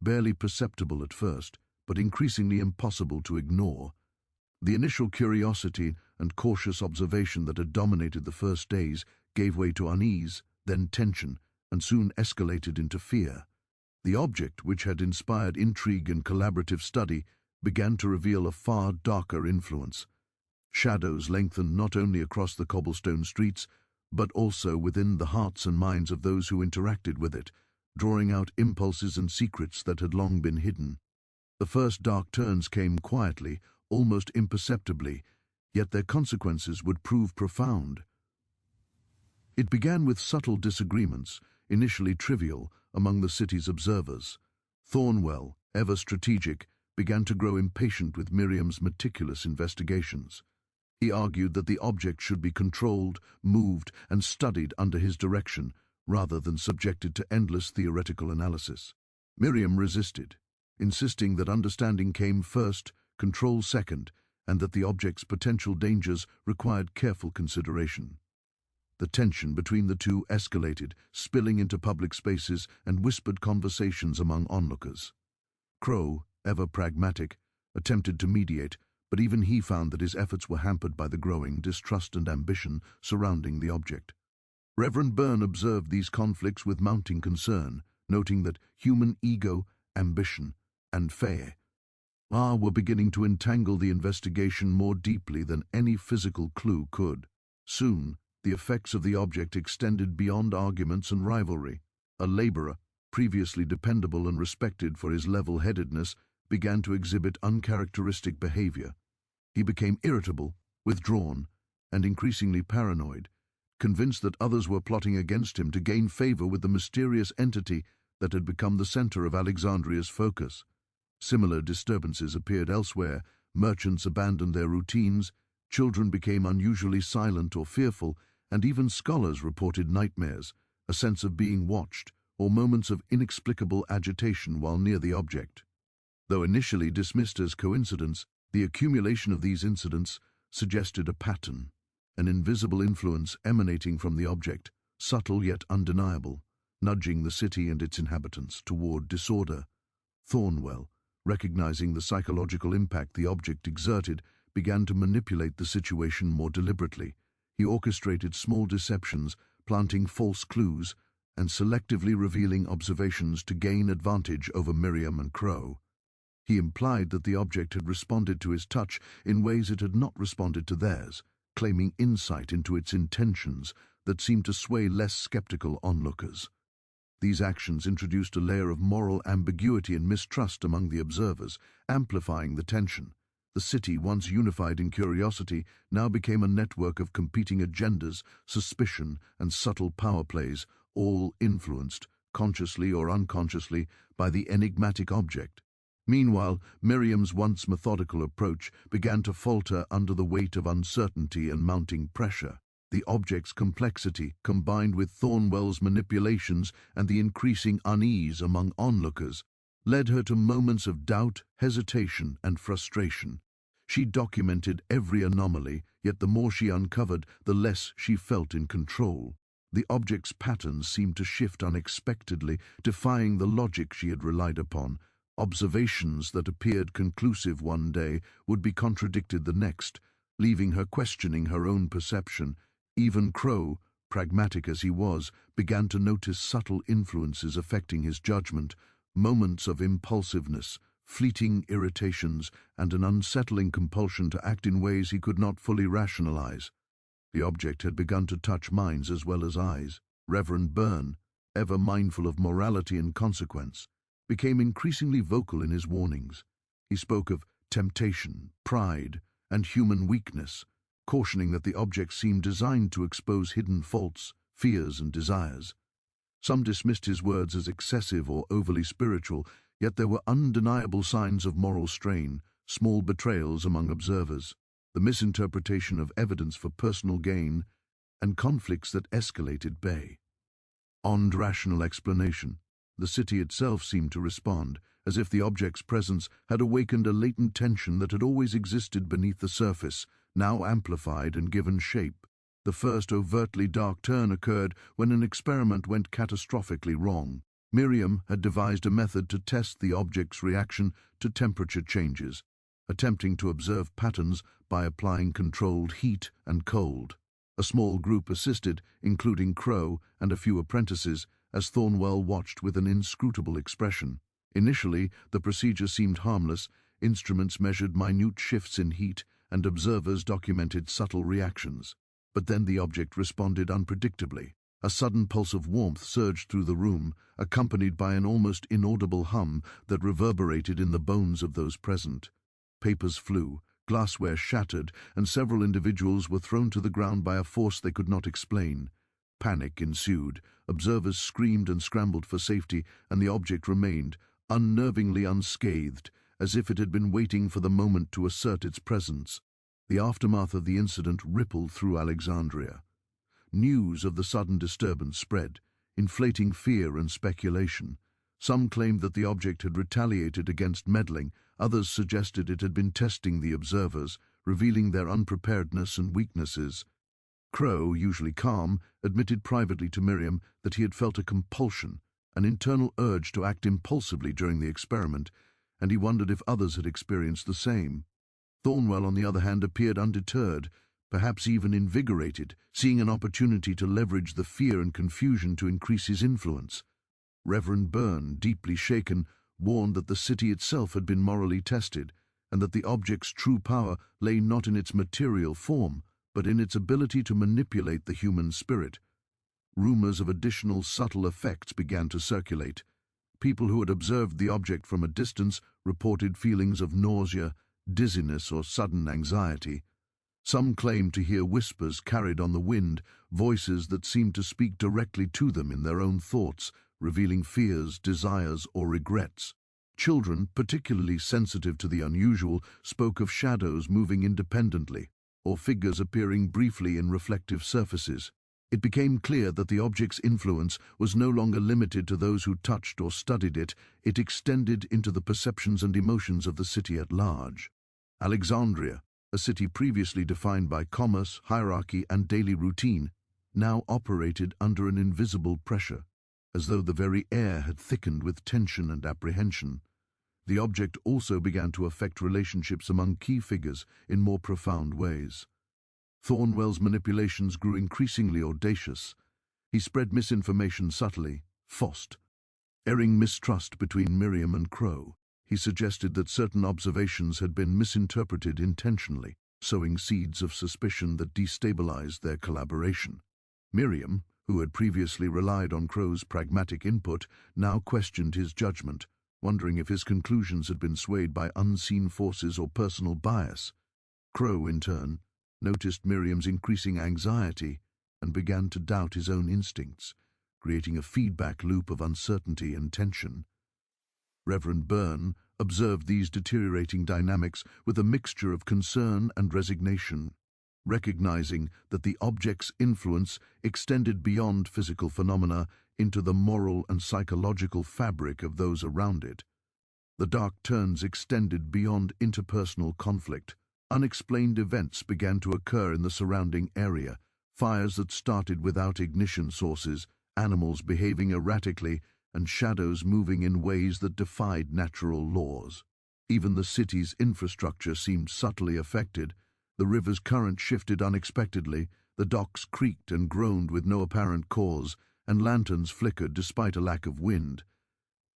barely perceptible at first, but increasingly impossible to ignore. The initial curiosity and cautious observation that had dominated the first days gave way to unease, then tension, and soon escalated into fear. The object, which had inspired intrigue and collaborative study, began to reveal a far darker influence. Shadows lengthened not only across the cobblestone streets, but also within the hearts and minds of those who interacted with it, drawing out impulses and secrets that had long been hidden. The first dark turns came quietly, almost imperceptibly, yet their consequences would prove profound. It began with subtle disagreements, initially trivial, among the city's observers. Thornwell, ever strategic, began to grow impatient with Miriam's meticulous investigations. He argued that the object should be controlled, moved, and studied under his direction, rather than subjected to endless theoretical analysis. Miriam resisted, insisting that understanding came first, control second, and that the object's potential dangers required careful consideration. The tension between the two escalated, spilling into public spaces and whispered conversations among onlookers. Crowe, ever pragmatic, attempted to mediate, but even he found that his efforts were hampered by the growing distrust and ambition surrounding the object. Reverend Byrne observed these conflicts with mounting concern, noting that human ego, ambition, and fear were beginning to entangle the investigation more deeply than any physical clue could. Soon, the effects of the object extended beyond arguments and rivalry. A laborer, previously dependable and respected for his level-headedness, began to exhibit uncharacteristic behavior. He became irritable, withdrawn, and increasingly paranoid, convinced that others were plotting against him to gain favor with the mysterious entity that had become the center of Alexandria's focus. Similar disturbances appeared elsewhere. Merchants abandoned their routines, children became unusually silent or fearful, and even scholars reported nightmares, a sense of being watched, or moments of inexplicable agitation while near the object. Though initially dismissed as coincidence, the accumulation of these incidents suggested a pattern, an invisible influence emanating from the object, subtle yet undeniable, nudging the city and its inhabitants toward disorder. Thornwell, recognizing the psychological impact the object exerted, began to manipulate the situation more deliberately. He orchestrated small deceptions, planting false clues, and selectively revealing observations to gain advantage over Miriam and Crow. He implied that the object had responded to his touch in ways it had not responded to theirs, claiming insight into its intentions that seemed to sway less skeptical onlookers. These actions introduced a layer of moral ambiguity and mistrust among the observers, amplifying the tension. The city, once unified in curiosity, now became a network of competing agendas, suspicion, and subtle power plays, all influenced, consciously or unconsciously, by the enigmatic object. Meanwhile, Miriam's once methodical approach began to falter under the weight of uncertainty and mounting pressure. The object's complexity, combined with Thornwell's manipulations and the increasing unease among onlookers, led her to moments of doubt, hesitation, and frustration. She documented every anomaly, yet the more she uncovered, the less she felt in control. The object's patterns seemed to shift unexpectedly, defying the logic she had relied upon. Observations that appeared conclusive one day would be contradicted the next, leaving her questioning her own perception. Even Crow, pragmatic as he was, began to notice subtle influences affecting his judgment, moments of impulsiveness, fleeting irritations, and an unsettling compulsion to act in ways he could not fully rationalize. The object had begun to touch minds as well as eyes. Reverend Byrne, ever mindful of morality and consequence, became increasingly vocal in his warnings. He spoke of temptation, pride, and human weakness, cautioning that the object seemed designed to expose hidden faults, fears, and desires. Some dismissed his words as excessive or overly spiritual, yet there were undeniable signs of moral strain, small betrayals among observers, the misinterpretation of evidence for personal gain, and conflicts that escalated beyond rational explanation. The city itself seemed to respond, as if the object's presence had awakened a latent tension that had always existed beneath the surface, now amplified and given shape. The first overtly dark turn occurred when an experiment went catastrophically wrong. Miriam had devised a method to test the object's reaction to temperature changes, attempting to observe patterns by applying controlled heat and cold. A small group assisted, including Crow and a few apprentices, as Thornwell watched with an inscrutable expression. Initially, the procedure seemed harmless. Instruments measured minute shifts in heat, and observers documented subtle reactions. But then the object responded unpredictably. A sudden pulse of warmth surged through the room, accompanied by an almost inaudible hum that reverberated in the bones of those present. Papers flew, glassware shattered, and several individuals were thrown to the ground by a force they could not explain. Panic ensued. Observers screamed and scrambled for safety, and the object remained, unnervingly unscathed, as if it had been waiting for the moment to assert its presence. The aftermath of the incident rippled through Alexandria. News of the sudden disturbance spread, inflating fear and speculation. Some claimed that the object had retaliated against meddling, others suggested it had been testing the observers, revealing their unpreparedness and weaknesses. Crow, usually calm, admitted privately to Miriam that he had felt a compulsion, an internal urge to act impulsively during the experiment, and he wondered if others had experienced the same. Thornwell, on the other hand, appeared undeterred, perhaps even invigorated, seeing an opportunity to leverage the fear and confusion to increase his influence. Reverend Byrne, deeply shaken, warned that the city itself had been morally tested, and that the object's true power lay not in its material form, but in its ability to manipulate the human spirit. Rumors of additional subtle effects began to circulate. People who had observed the object from a distance reported feelings of nausea, dizziness, or sudden anxiety. Some claimed to hear whispers carried on the wind, voices that seemed to speak directly to them in their own thoughts, revealing fears, desires, or regrets. Children, particularly sensitive to the unusual, spoke of shadows moving independently, or figures appearing briefly in reflective surfaces. It became clear that the object's influence was no longer limited to those who touched or studied it. It extended into the perceptions and emotions of the city at large. Alexandria, a city previously defined by commerce, hierarchy, and daily routine, now operated under an invisible pressure, as though the very air had thickened with tension and apprehension. The object also began to affect relationships among key figures in more profound ways. Thornwell's manipulations grew increasingly audacious. He spread misinformation subtly, airing mistrust between Miriam and Crow. He suggested that certain observations had been misinterpreted intentionally, sowing seeds of suspicion that destabilized their collaboration. Miriam, who had previously relied on Crow's pragmatic input, now questioned his judgment, wondering if his conclusions had been swayed by unseen forces or personal bias. Crow, in turn, noticed Miriam's increasing anxiety and began to doubt his own instincts, creating a feedback loop of uncertainty and tension. Reverend Byrne observed these deteriorating dynamics with a mixture of concern and resignation, recognizing that the object's influence extended beyond physical phenomena into the moral and psychological fabric of those around it. The dark turns extended beyond interpersonal conflict. Unexplained events began to occur in the surrounding area, fires that started without ignition sources, animals behaving erratically, and shadows moving in ways that defied natural laws. Even the city's infrastructure seemed subtly affected. The river's current shifted unexpectedly, the docks creaked and groaned with no apparent cause, and lanterns flickered despite a lack of wind.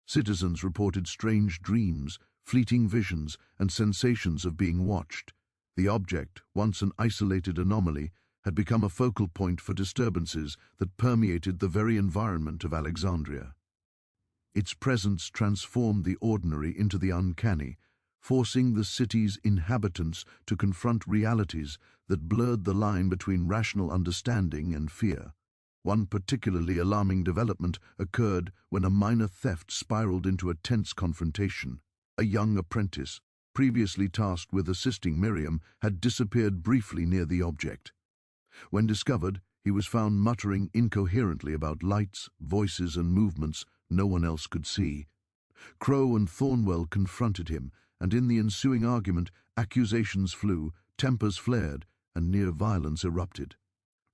Citizens reported strange dreams, fleeting visions, and sensations of being watched. The object, once an isolated anomaly, had become a focal point for disturbances that permeated the very environment of Alexandria. Its presence transformed the ordinary into the uncanny, forcing the city's inhabitants to confront realities that blurred the line between rational understanding and fear. One particularly alarming development occurred when a minor theft spiraled into a tense confrontation. A young apprentice, previously tasked with assisting Miriam, had disappeared briefly near the object. When discovered, he was found muttering incoherently about lights, voices, and movements no one else could see. Crow and Thornwell confronted him, and in the ensuing argument, accusations flew, tempers flared, and near violence erupted.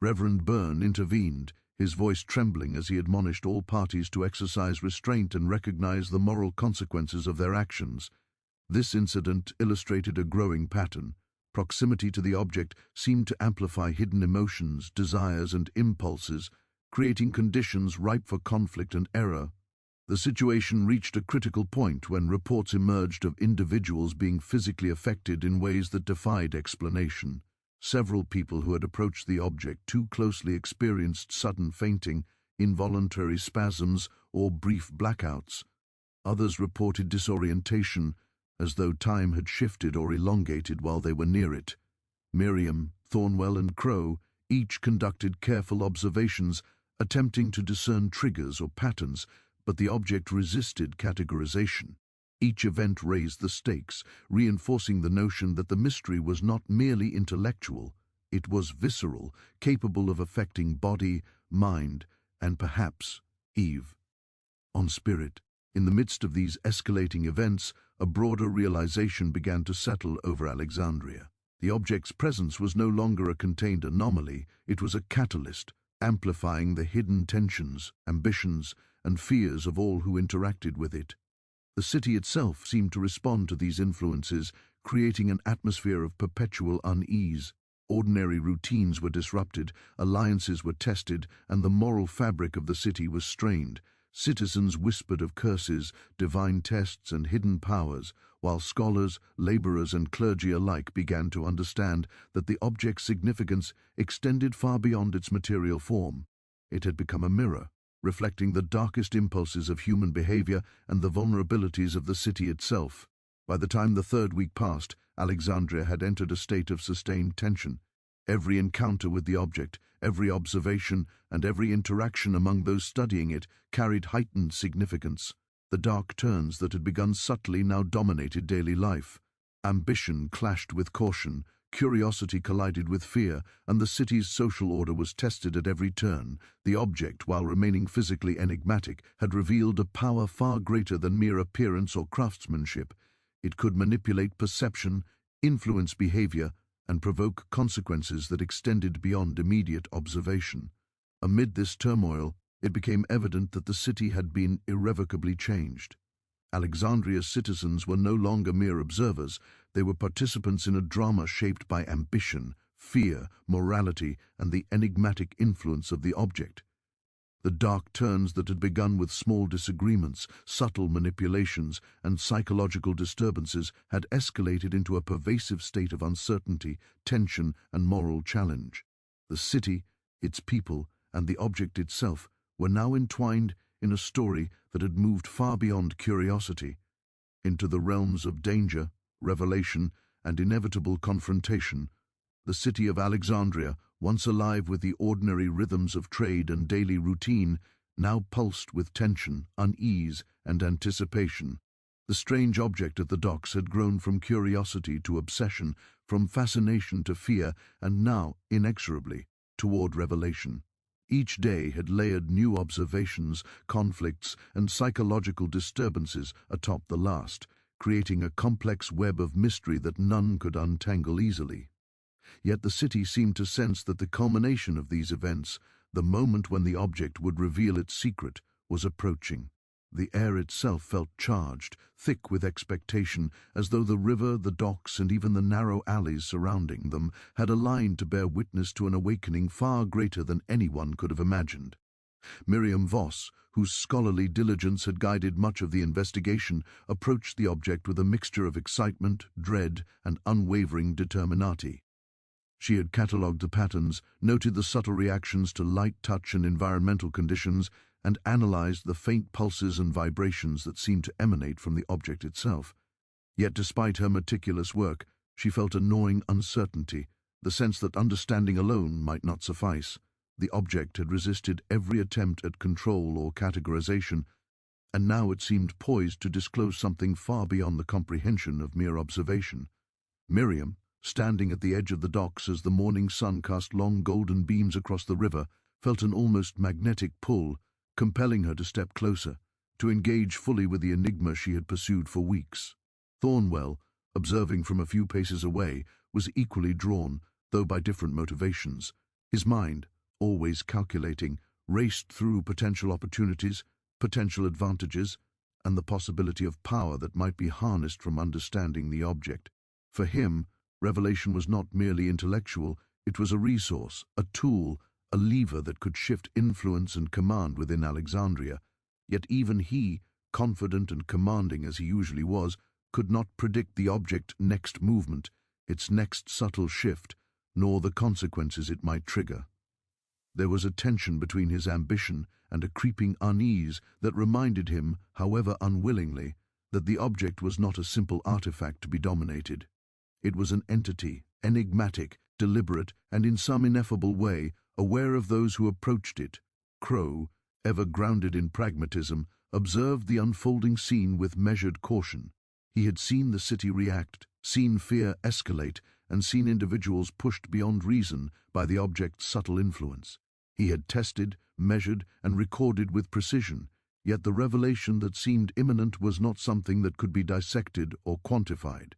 Reverend Byrne intervened, his voice trembling as he admonished all parties to exercise restraint and recognize the moral consequences of their actions. This incident illustrated a growing pattern. Proximity to the object seemed to amplify hidden emotions, desires, and impulses, creating conditions ripe for conflict and error. The situation reached a critical point when reports emerged of individuals being physically affected in ways that defied explanation. Several people who had approached the object too closely experienced sudden fainting, involuntary spasms, or brief blackouts. Others reported disorientation, as though time had shifted or elongated while they were near it. Miriam, Thornwell, and Crow each conducted careful observations, attempting to discern triggers or patterns, but the object resisted categorization. Each event raised the stakes, reinforcing the notion that the mystery was not merely intellectual, it was visceral, capable of affecting body, mind, and perhaps Eve. On spirit. In the midst of these escalating events, a broader realization began to settle over Alexandria. The object's presence was no longer a contained anomaly, it was a catalyst, amplifying the hidden tensions, ambitions, and fears of all who interacted with it. The city itself seemed to respond to these influences, creating an atmosphere of perpetual unease. Ordinary routines were disrupted, alliances were tested, and the moral fabric of the city was strained. Citizens whispered of curses, divine tests, and hidden powers, while scholars, laborers, and clergy alike began to understand that the object's significance extended far beyond its material form. It had become a mirror, reflecting the darkest impulses of human behavior and the vulnerabilities of the city itself. By the time the third week passed, Alexandria had entered a state of sustained tension. Every encounter with the object, every observation, and every interaction among those studying it carried heightened significance. The dark turns that had begun subtly now dominated daily life. Ambition clashed with caution, curiosity collided with fear, and the city's social order was tested at every turn. The object, while remaining physically enigmatic, had revealed a power far greater than mere appearance or craftsmanship. It could manipulate perception, influence behavior, and provoke consequences that extended beyond immediate observation. Amid this turmoil, it became evident that the city had been irrevocably changed. Alexandria's citizens were no longer mere observers. They were participants in a drama shaped by ambition, fear, morality, and the enigmatic influence of the object. The dark turns that had begun with small disagreements, subtle manipulations, and psychological disturbances had escalated into a pervasive state of uncertainty, tension, and moral challenge. The city, its people, and the object itself were now entwined in a story that had moved far beyond curiosity, into the realms of danger, revelation, and inevitable confrontation. The city of Alexandria, once alive with the ordinary rhythms of trade and daily routine, now pulsed with tension, unease, and anticipation. The strange object at the docks had grown from curiosity to obsession, from fascination to fear, and now, inexorably, toward revelation. Each day had layered new observations, conflicts, and psychological disturbances atop the last, creating a complex web of mystery that none could untangle easily. Yet the city seemed to sense that the culmination of these events, the moment when the object would reveal its secret, was approaching. The air itself felt charged, thick with expectation, as though the river, the docks, and even the narrow alleys surrounding them had aligned to bear witness to an awakening far greater than anyone could have imagined. Miriam Voss, whose scholarly diligence had guided much of the investigation, approached the object with a mixture of excitement, dread, and unwavering determinati. She had catalogued the patterns, noted the subtle reactions to light, touch, and environmental conditions, and analyzed the faint pulses and vibrations that seemed to emanate from the object itself. Yet despite her meticulous work, she felt a gnawing uncertainty, the sense that understanding alone might not suffice. The object had resisted every attempt at control or categorization, and now it seemed poised to disclose something far beyond the comprehension of mere observation. Miriam, standing at the edge of the docks as the morning sun cast long golden beams across the river, felt an almost magnetic pull, compelling her to step closer, to engage fully with the enigma she had pursued for weeks. Thornwell, observing from a few paces away, was equally drawn, though by different motivations. His mind, always calculating, raced through potential opportunities, potential advantages, and the possibility of power that might be harnessed from understanding the object. For him, revelation was not merely intellectual, it was a resource, a tool, a lever that could shift influence and command within Alexandria. Yet even he, confident and commanding as he usually was, could not predict the object's next movement, its next subtle shift, nor the consequences it might trigger. There was a tension between his ambition and a creeping unease that reminded him, however unwillingly, that the object was not a simple artifact to be dominated. It was an entity, enigmatic, deliberate, and in some ineffable way, aware of those who approached it. Crow, ever grounded in pragmatism, observed the unfolding scene with measured caution. He had seen the city react, seen fear escalate, and seen individuals pushed beyond reason by the object's subtle influence. He had tested, measured, and recorded with precision, yet the revelation that seemed imminent was not something that could be dissected or quantified.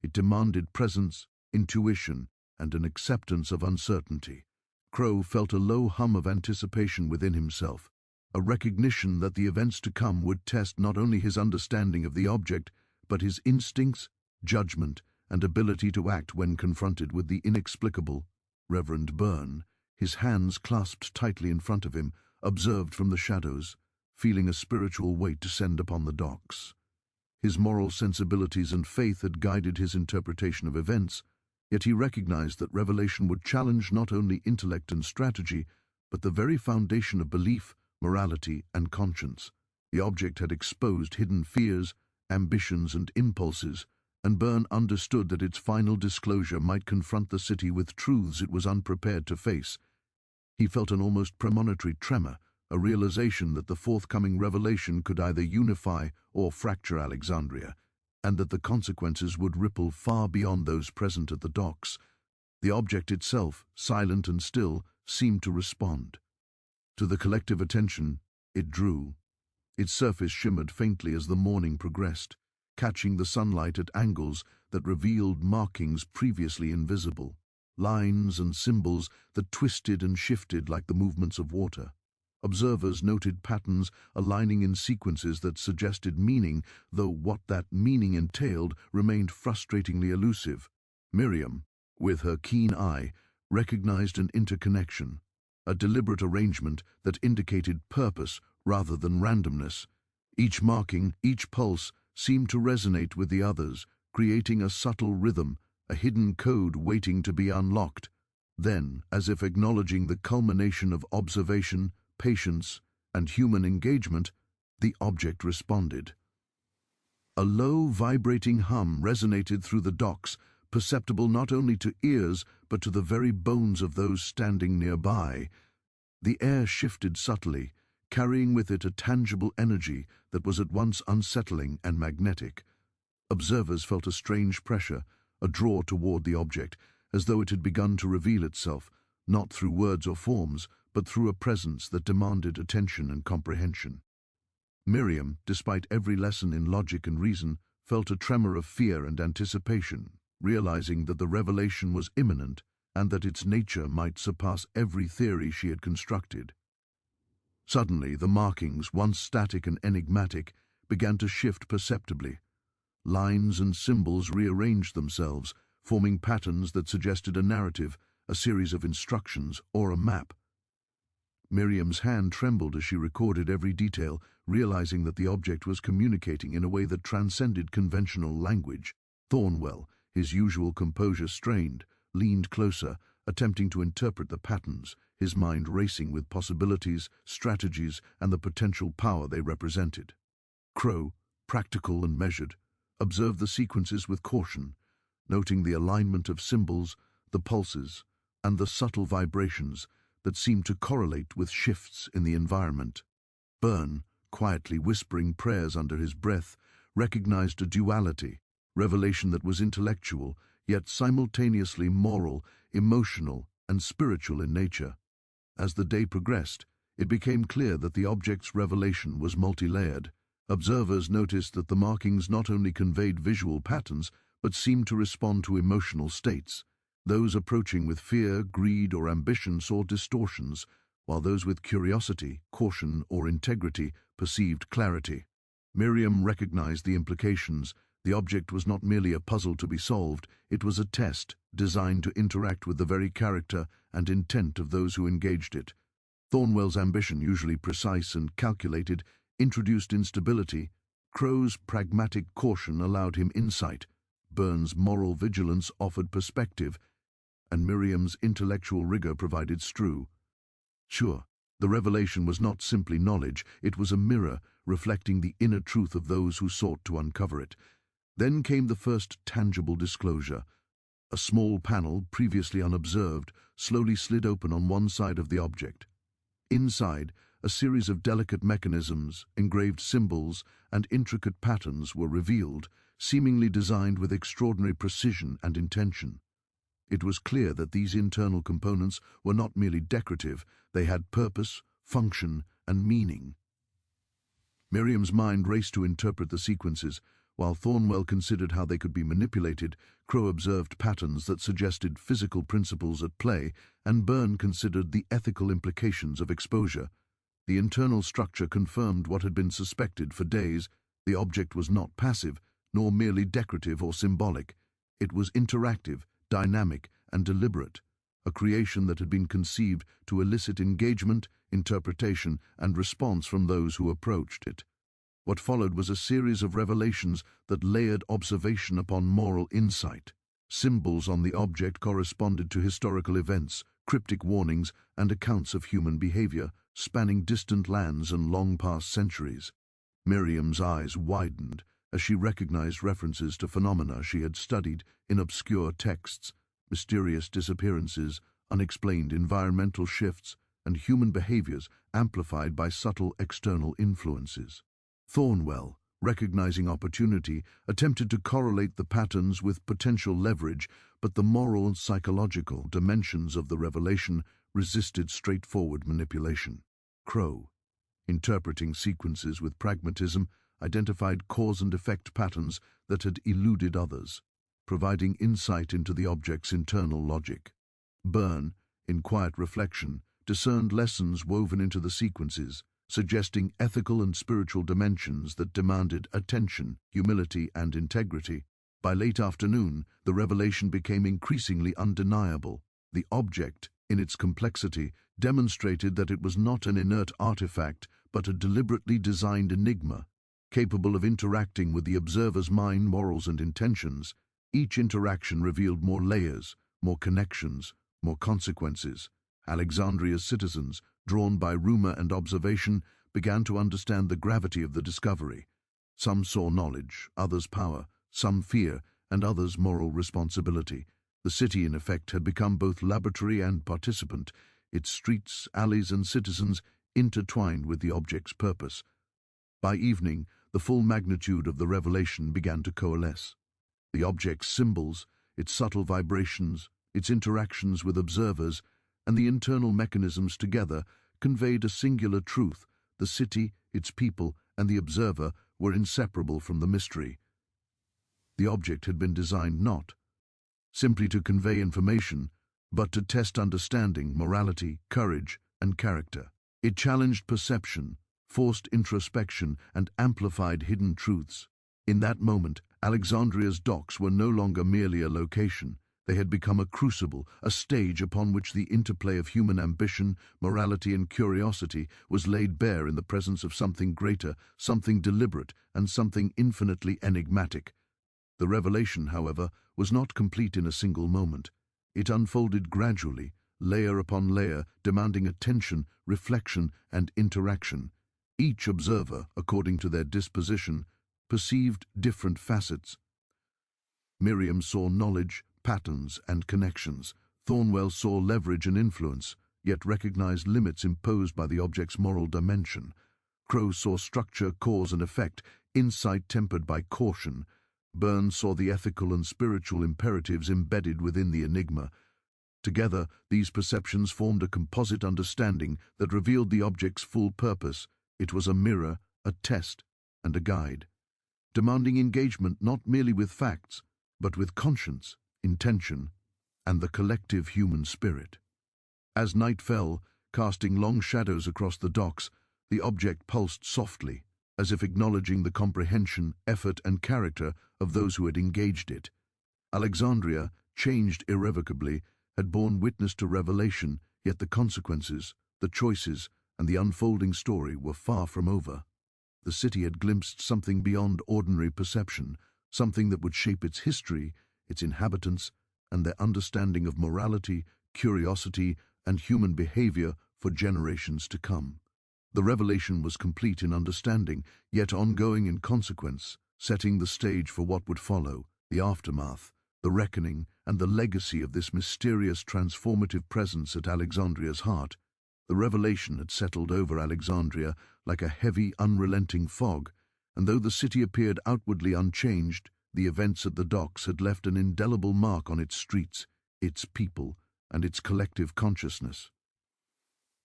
It demanded presence, intuition, and an acceptance of uncertainty. Crow felt a low hum of anticipation within himself, a recognition that the events to come would test not only his understanding of the object, but his instincts, judgment, and ability to act when confronted with the inexplicable. Reverend Byrne, his hands clasped tightly in front of him, observed from the shadows, feeling a spiritual weight descend upon the docks. His moral sensibilities and faith had guided his interpretation of events, yet he recognized that revelation would challenge not only intellect and strategy, but the very foundation of belief, morality, and conscience. The object had exposed hidden fears, ambitions, and impulses, and Byrne understood that its final disclosure might confront the city with truths it was unprepared to face. He felt an almost premonitory tremor, a realization that the forthcoming revelation could either unify or fracture Alexandria, and that the consequences would ripple far beyond those present at the docks. The object itself, silent and still, seemed to respond. To the collective attention it drew. Its surface shimmered faintly as the morning progressed, catching the sunlight at angles that revealed markings previously invisible, lines and symbols that twisted and shifted like the movements of water. Observers noted patterns aligning in sequences that suggested meaning, though what that meaning entailed remained frustratingly elusive. Miriam, with her keen eye, recognized an interconnection, a deliberate arrangement that indicated purpose rather than randomness. Each marking, each pulse, seemed to resonate with the others, creating a subtle rhythm, a hidden code waiting to be unlocked. Then, as if acknowledging the culmination of observation, patience, and human engagement, the object responded. A low, vibrating hum resonated through the docks, perceptible not only to ears but to the very bones of those standing nearby. The air shifted subtly, carrying with it a tangible energy that was at once unsettling and magnetic. Observers felt a strange pressure, a draw toward the object, as though it had begun to reveal itself, not through words or forms, but through a presence that demanded attention and comprehension. Miriam, despite every lesson in logic and reason, felt a tremor of fear and anticipation, realizing that the revelation was imminent and that its nature might surpass every theory she had constructed. Suddenly, the markings, once static and enigmatic, began to shift perceptibly. Lines and symbols rearranged themselves, forming patterns that suggested a narrative, a series of instructions, or a map. Miriam's hand trembled as she recorded every detail, realizing that the object was communicating in a way that transcended conventional language. Thornwell, his usual composure strained, leaned closer, attempting to interpret the patterns, his mind racing with possibilities, strategies, and the potential power they represented. Crow, practical and measured, observed the sequences with caution, noting the alignment of symbols, the pulses, and the subtle vibrations that seemed to correlate with shifts in the environment. Byrne, quietly whispering prayers under his breath, recognized a duality, revelation that was intellectual, yet simultaneously moral, emotional, and spiritual in nature. As the day progressed, it became clear that the object's revelation was multi-layered. Observers noticed that the markings not only conveyed visual patterns, but seemed to respond to emotional states. Those approaching with fear, greed, or ambition saw distortions, while those with curiosity, caution, or integrity perceived clarity. Miriam recognized the implications. The object was not merely a puzzle to be solved, it was a test designed to interact with the very character and intent of those who engaged it. Thornwell's ambition, usually precise and calculated, introduced instability. Crow's pragmatic caution allowed him insight. Byrne's moral vigilance offered perspective, and Miriam's intellectual rigor provided structure. Sure, the revelation was not simply knowledge, it was a mirror reflecting the inner truth of those who sought to uncover it. Then came the first tangible disclosure. A small panel, previously unobserved, slowly slid open on one side of the object. Inside, a series of delicate mechanisms, engraved symbols, and intricate patterns were revealed, seemingly designed with extraordinary precision and intention. It was clear that these internal components were not merely decorative, they had purpose, function, and meaning. Miriam's mind raced to interpret the sequences. While Thornwell considered how they could be manipulated, Crow observed patterns that suggested physical principles at play, and Byrne considered the ethical implications of exposure. The internal structure confirmed what had been suspected for days. The object was not passive, nor merely decorative or symbolic. It was interactive, dynamic, and deliberate, a creation that had been conceived to elicit engagement, interpretation, and response from those who approached it. What followed was a series of revelations that layered observation upon moral insight. Symbols on the object corresponded to historical events, cryptic warnings and accounts of human behavior spanning distant lands and long past centuries. Miriam's eyes widened as she recognized references to phenomena she had studied in obscure texts: mysterious disappearances, unexplained environmental shifts, and human behaviors amplified by subtle external influences. Thornwell, recognizing opportunity, attempted to correlate the patterns with potential leverage, but the moral and psychological dimensions of the revelation resisted straightforward manipulation. Crow, interpreting sequences with pragmatism, identified cause and effect patterns that had eluded others, providing insight into the object's internal logic. Byrne, in quiet reflection, discerned lessons woven into the sequences, suggesting ethical and spiritual dimensions that demanded attention, humility, and integrity. By late afternoon, the revelation became increasingly undeniable. The object, in its complexity, demonstrated that it was not an inert artifact, but a deliberately designed enigma, capable of interacting with the observer's mind, morals, and intentions. Each interaction revealed more layers, more connections, more consequences. Alexandria's citizens, drawn by rumor and observation, began to understand the gravity of the discovery. Some saw knowledge, others power, some fear, and others moral responsibility. The city, in effect, had become both laboratory and participant, its streets, alleys, and citizens intertwined with the object's purpose. By evening, the full magnitude of the revelation began to coalesce. The object's symbols, its subtle vibrations, its interactions with observers, and the internal mechanisms together conveyed a singular truth: the city, its people, and the observer were inseparable from the mystery. The object had been designed not simply to convey information, but to test understanding, morality, courage, and character. It challenged perception, forced introspection, and amplified hidden truths. In that moment, Alexandria's docks were no longer merely a location. They had become a crucible, a stage upon which the interplay of human ambition, morality, and curiosity was laid bare in the presence of something greater, something deliberate, and something infinitely enigmatic. The revelation, however, was not complete in a single moment. It unfolded gradually, layer upon layer, demanding attention, reflection, and interaction. Each observer, according to their disposition, perceived different facets. Miriam saw knowledge, patterns, and connections. Thornwell saw leverage and influence, yet recognized limits imposed by the object's moral dimension. Crow saw structure, cause, and effect, insight tempered by caution. Byrne saw the ethical and spiritual imperatives embedded within the enigma. Together, these perceptions formed a composite understanding that revealed the object's full purpose. It was a mirror, a test, and a guide, demanding engagement not merely with facts, but with conscience, intention, and the collective human spirit. As night fell, casting long shadows across the docks, the object pulsed softly, as if acknowledging the comprehension, effort, and character of those who had engaged it. Alexandria, changed irrevocably, had borne witness to revelation, yet the consequences, the choices, and the unfolding story were far from over. The city had glimpsed something beyond ordinary perception, something that would shape its history, its inhabitants, and their understanding of morality, curiosity, and human behavior for generations to come. The revelation was complete in understanding, yet ongoing in consequence, setting the stage for what would follow: the aftermath, the reckoning, and the legacy of this mysterious, transformative presence at Alexandria's heart. The revelation had settled over Alexandria like a heavy, unrelenting fog, and though the city appeared outwardly unchanged, the events at the docks had left an indelible mark on its streets, its people, and its collective consciousness.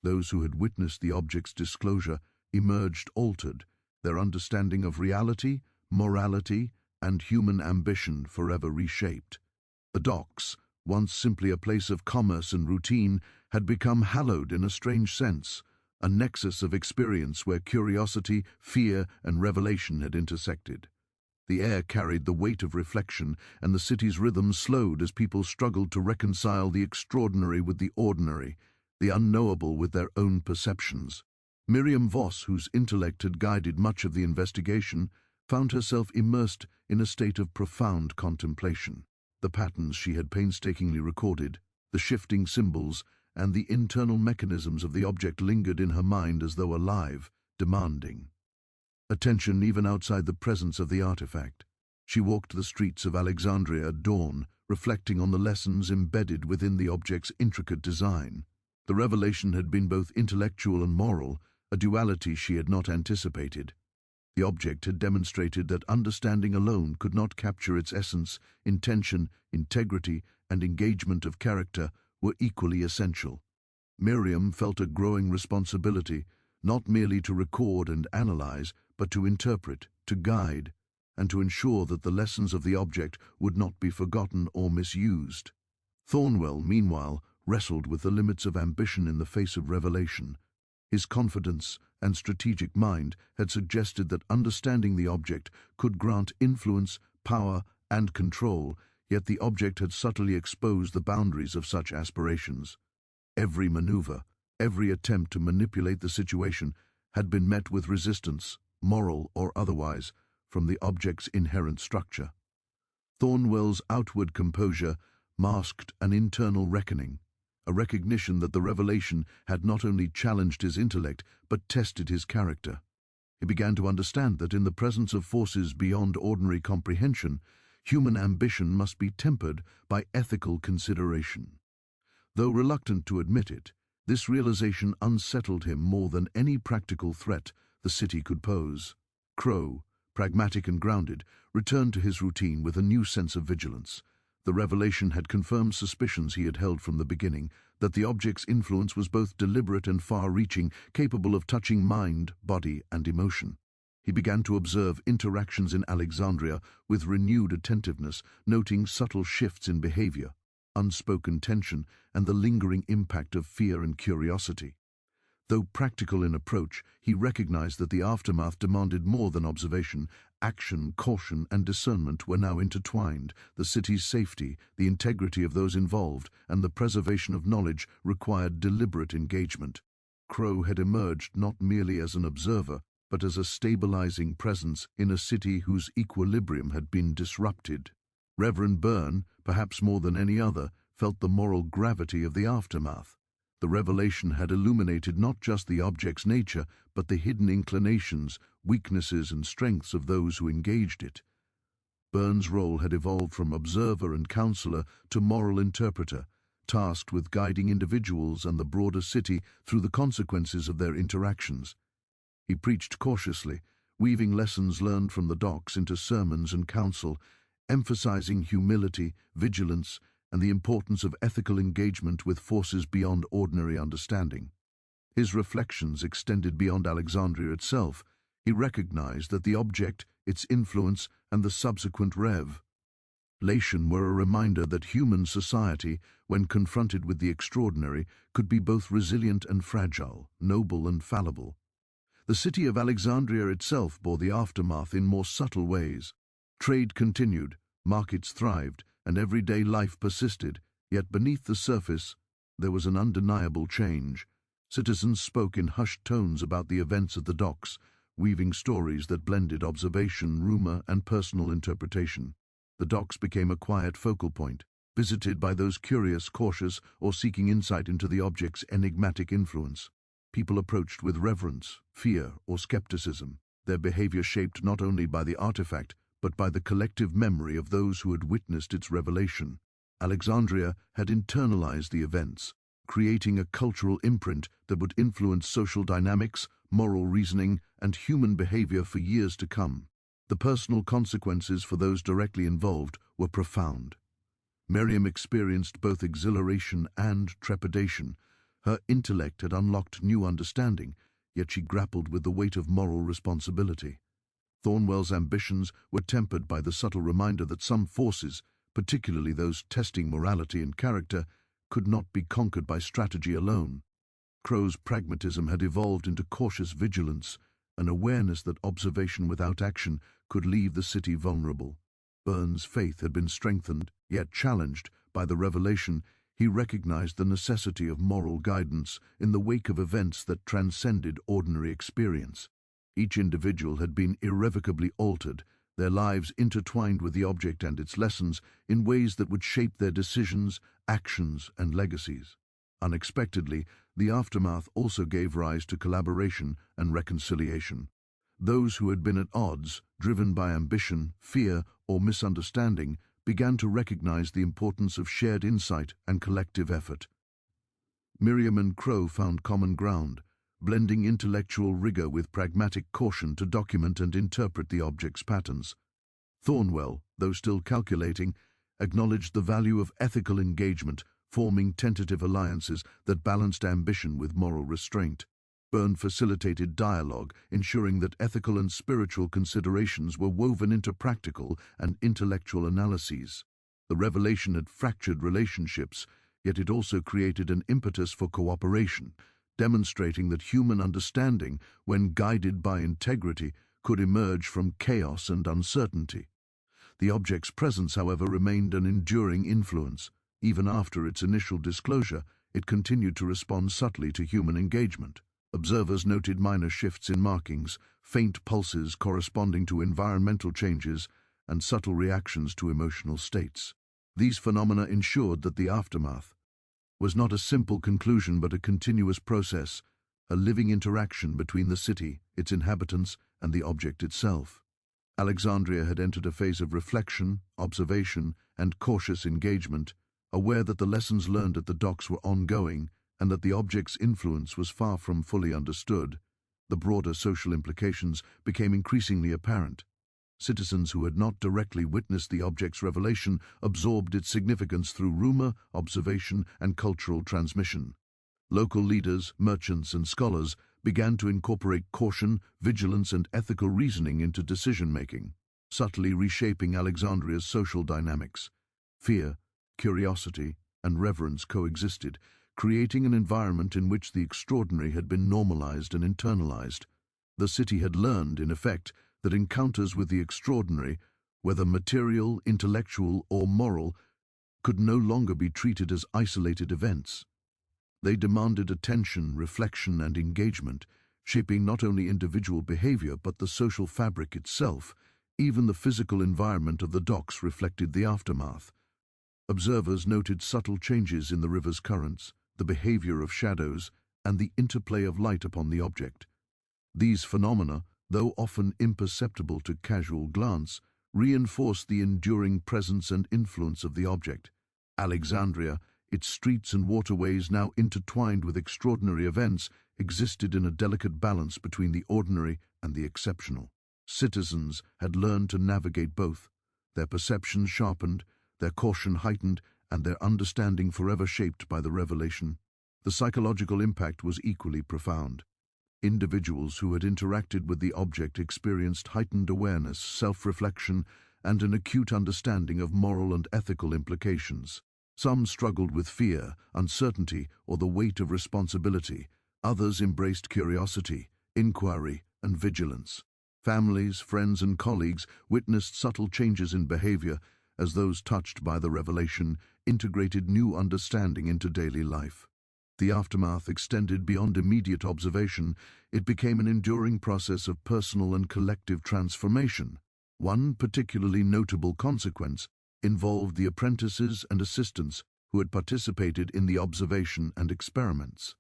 Those who had witnessed the object's disclosure emerged altered, their understanding of reality, morality, and human ambition forever reshaped. The docks, once simply a place of commerce and routine, had become hallowed in a strange sense, a nexus of experience where curiosity, fear, and revelation had intersected. The air carried the weight of reflection, and the city's rhythm slowed as people struggled to reconcile the extraordinary with the ordinary, the unknowable with their own perceptions. Miriam Voss, whose intellect had guided much of the investigation, found herself immersed in a state of profound contemplation. The patterns she had painstakingly recorded, the shifting symbols, and the internal mechanisms of the object lingered in her mind as though alive, demanding attention even outside the presence of the artifact. She walked the streets of Alexandria at dawn, reflecting on the lessons embedded within the object's intricate design. The revelation had been both intellectual and moral, a duality she had not anticipated. The object had demonstrated that understanding alone could not capture its essence. Intention, integrity, and engagement of character were equally essential. Miriam felt a growing responsibility, not merely to record and analyze, but to interpret, to guide, and to ensure that the lessons of the object would not be forgotten or misused. Thornwell, meanwhile, wrestled with the limits of ambition in the face of revelation. His confidence and strategic mind had suggested that understanding the object could grant influence, power, and control, yet the object had subtly exposed the boundaries of such aspirations. Every maneuver, every attempt to manipulate the situation had been met with resistance, moral or otherwise, from the object's inherent structure. Thornwell's outward composure masked an internal reckoning, a recognition that the revelation had not only challenged his intellect but tested his character. He began to understand that in the presence of forces beyond ordinary comprehension, human ambition must be tempered by ethical consideration. Though reluctant to admit it, this realization unsettled him more than any practical threat the city could pose. Crow, pragmatic and grounded, returned to his routine with a new sense of vigilance. The revelation had confirmed suspicions he had held from the beginning, that the object's influence was both deliberate and far-reaching, capable of touching mind, body, and emotion. He began to observe interactions in Alexandria with renewed attentiveness, noting subtle shifts in behavior, unspoken tension, and the lingering impact of fear and curiosity. Though practical in approach, he recognized that the aftermath demanded more than observation. Action, caution, and discernment were now intertwined. The city's safety, the integrity of those involved, and the preservation of knowledge required deliberate engagement. Crow had emerged not merely as an observer, but as a stabilizing presence in a city whose equilibrium had been disrupted. Reverend Byrne, perhaps more than any other, felt the moral gravity of the aftermath. The revelation had illuminated not just the object's nature, but the hidden inclinations, weaknesses, and strengths of those who engaged it. Byrne's role had evolved from observer and counselor to moral interpreter, tasked with guiding individuals and the broader city through the consequences of their interactions. He preached cautiously, weaving lessons learned from the docks into sermons and counsel, emphasizing humility, vigilance, and the importance of ethical engagement with forces beyond ordinary understanding. His reflections extended beyond Alexandria itself. He recognized that the object, its influence, and the subsequent revelation were a reminder that human society, when confronted with the extraordinary, could be both resilient and fragile, noble and fallible. The city of Alexandria itself bore the aftermath in more subtle ways. Trade continued, markets thrived, and everyday life persisted, yet beneath the surface there was an undeniable change. Citizens spoke in hushed tones about the events at the docks, weaving stories that blended observation, rumor, and personal interpretation. The docks became a quiet focal point, visited by those curious, cautious, or seeking insight into the object's enigmatic influence. People approached with reverence, fear, or skepticism, their behavior shaped not only by the artifact, but by the collective memory of those who had witnessed its revelation. Alexandria had internalized the events, creating a cultural imprint that would influence social dynamics, moral reasoning, and human behavior for years to come. The personal consequences for those directly involved were profound. Miriam experienced both exhilaration and trepidation. Her intellect had unlocked new understanding, yet she grappled with the weight of moral responsibility. Thornwell's ambitions were tempered by the subtle reminder that some forces, particularly those testing morality and character, could not be conquered by strategy alone. Crow's pragmatism had evolved into cautious vigilance, an awareness that observation without action could leave the city vulnerable. Byrne's faith had been strengthened, yet challenged, by the revelation. He recognized the necessity of moral guidance in the wake of events that transcended ordinary experience. Each individual had been irrevocably altered, their lives intertwined with the object and its lessons in ways that would shape their decisions, actions, and legacies. Unexpectedly, the aftermath also gave rise to collaboration and reconciliation. Those who had been at odds, driven by ambition, fear, or misunderstanding, began to recognize the importance of shared insight and collective effort. Miriam and Crow found common ground, blending intellectual rigor with pragmatic caution to document and interpret the object's patterns. Thornwell, though still calculating, acknowledged the value of ethical engagement, forming tentative alliances that balanced ambition with moral restraint. Byrne facilitated dialogue, ensuring that ethical and spiritual considerations were woven into practical and intellectual analyses. The revelation had fractured relationships, yet it also created an impetus for cooperation, demonstrating that human understanding, when guided by integrity, could emerge from chaos and uncertainty. The object's presence, however, remained an enduring influence. Even after its initial disclosure, it continued to respond subtly to human engagement. Observers noted minor shifts in markings, faint pulses corresponding to environmental changes, and subtle reactions to emotional states. These phenomena ensured that the aftermath was not a simple conclusion but a continuous process, a living interaction between the city, its inhabitants, and the object itself. Alexandria had entered a phase of reflection, observation, and cautious engagement, aware that the lessons learned at the docks were ongoing and that the object's influence was far from fully understood. The broader social implications became increasingly apparent. Citizens who had not directly witnessed the object's revelation absorbed its significance through rumor, observation, and cultural transmission. Local leaders, merchants, and scholars began to incorporate caution, vigilance, and ethical reasoning into decision-making, subtly reshaping Alexandria's social dynamics. Fear, curiosity, and reverence coexisted, creating an environment in which the extraordinary had been normalized and internalized. The city had learned, in effect, that encounters with the extraordinary, whether material, intellectual, or moral, could no longer be treated as isolated events. They demanded attention, reflection, and engagement, shaping not only individual behavior but the social fabric itself. Even the physical environment of the docks reflected the aftermath. Observers noted subtle changes in the river's currents, the behavior of shadows, and the interplay of light upon the object. These phenomena, though often imperceptible to casual glance, reinforced the enduring presence and influence of the object. Alexandria, its streets and waterways now intertwined with extraordinary events, existed in a delicate balance between the ordinary and the exceptional. Citizens had learned to navigate both, their perceptions sharpened, their caution heightened, and their understanding forever shaped by the revelation. The psychological impact was equally profound. Individuals who had interacted with the object experienced heightened awareness, self-reflection, and an acute understanding of moral and ethical implications. Some struggled with fear, uncertainty, or the weight of responsibility. Others embraced curiosity, inquiry, and vigilance. Families, friends, and colleagues witnessed subtle changes in behavior as those touched by the revelation integrated new understanding into daily life. The aftermath extended beyond immediate observation. It became an enduring process of personal and collective transformation. One particularly notable consequence involved the apprentices and assistants who had participated in the observation and experiments.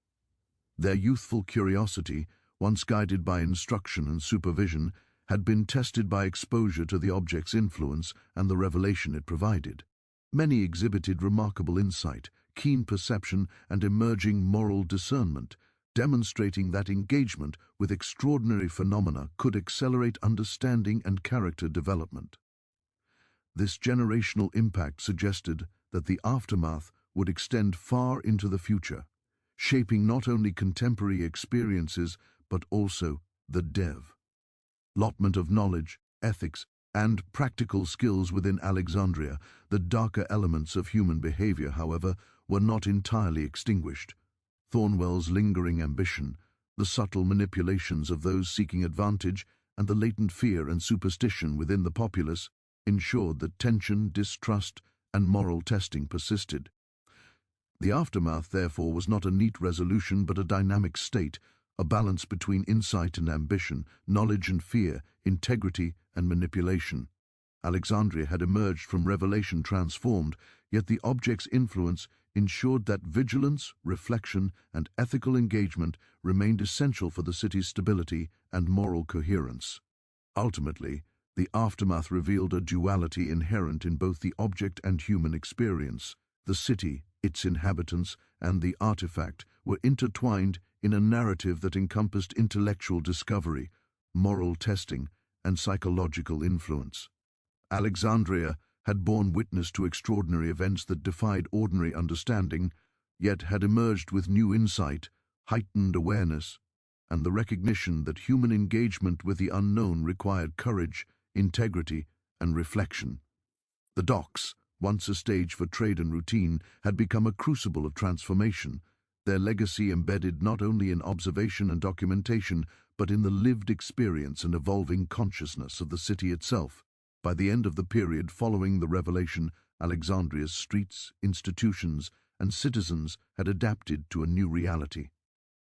Their youthful curiosity, once guided by instruction and supervision, had been tested by exposure to the object's influence and the revelation it provided. Many exhibited remarkable insight, keen perception, and emerging moral discernment, demonstrating that engagement with extraordinary phenomena could accelerate understanding and character development. This generational impact suggested that the aftermath would extend far into the future, shaping not only contemporary experiences but also the development of knowledge, ethics, and practical skills within Alexandria. The darker elements of human behavior, however, were not entirely extinguished. Thornwell's lingering ambition, the subtle manipulations of those seeking advantage, and the latent fear and superstition within the populace ensured that tension, distrust, and moral testing persisted. The aftermath, therefore, was not a neat resolution but a dynamic state, a balance between insight and ambition, knowledge and fear, integrity and manipulation. Alexandria had emerged from revelation transformed, yet the object's influence ensured that vigilance, reflection, and ethical engagement remained essential for the city's stability and moral coherence. Ultimately, the aftermath revealed a duality inherent in both the object and human experience. The city, its inhabitants, and the artifact were intertwined in a narrative that encompassed intellectual discovery, moral testing, and psychological influence. Alexandria had borne witness to extraordinary events that defied ordinary understanding, yet had emerged with new insight, heightened awareness, and the recognition that human engagement with the unknown required courage, integrity, and reflection. The docks, once a stage for trade and routine, had become a crucible of transformation, their legacy embedded not only in observation and documentation, but in the lived experience and evolving consciousness of the city itself. By the end of the period following the revelation, Alexandria's streets, institutions, and citizens had adapted to a new reality.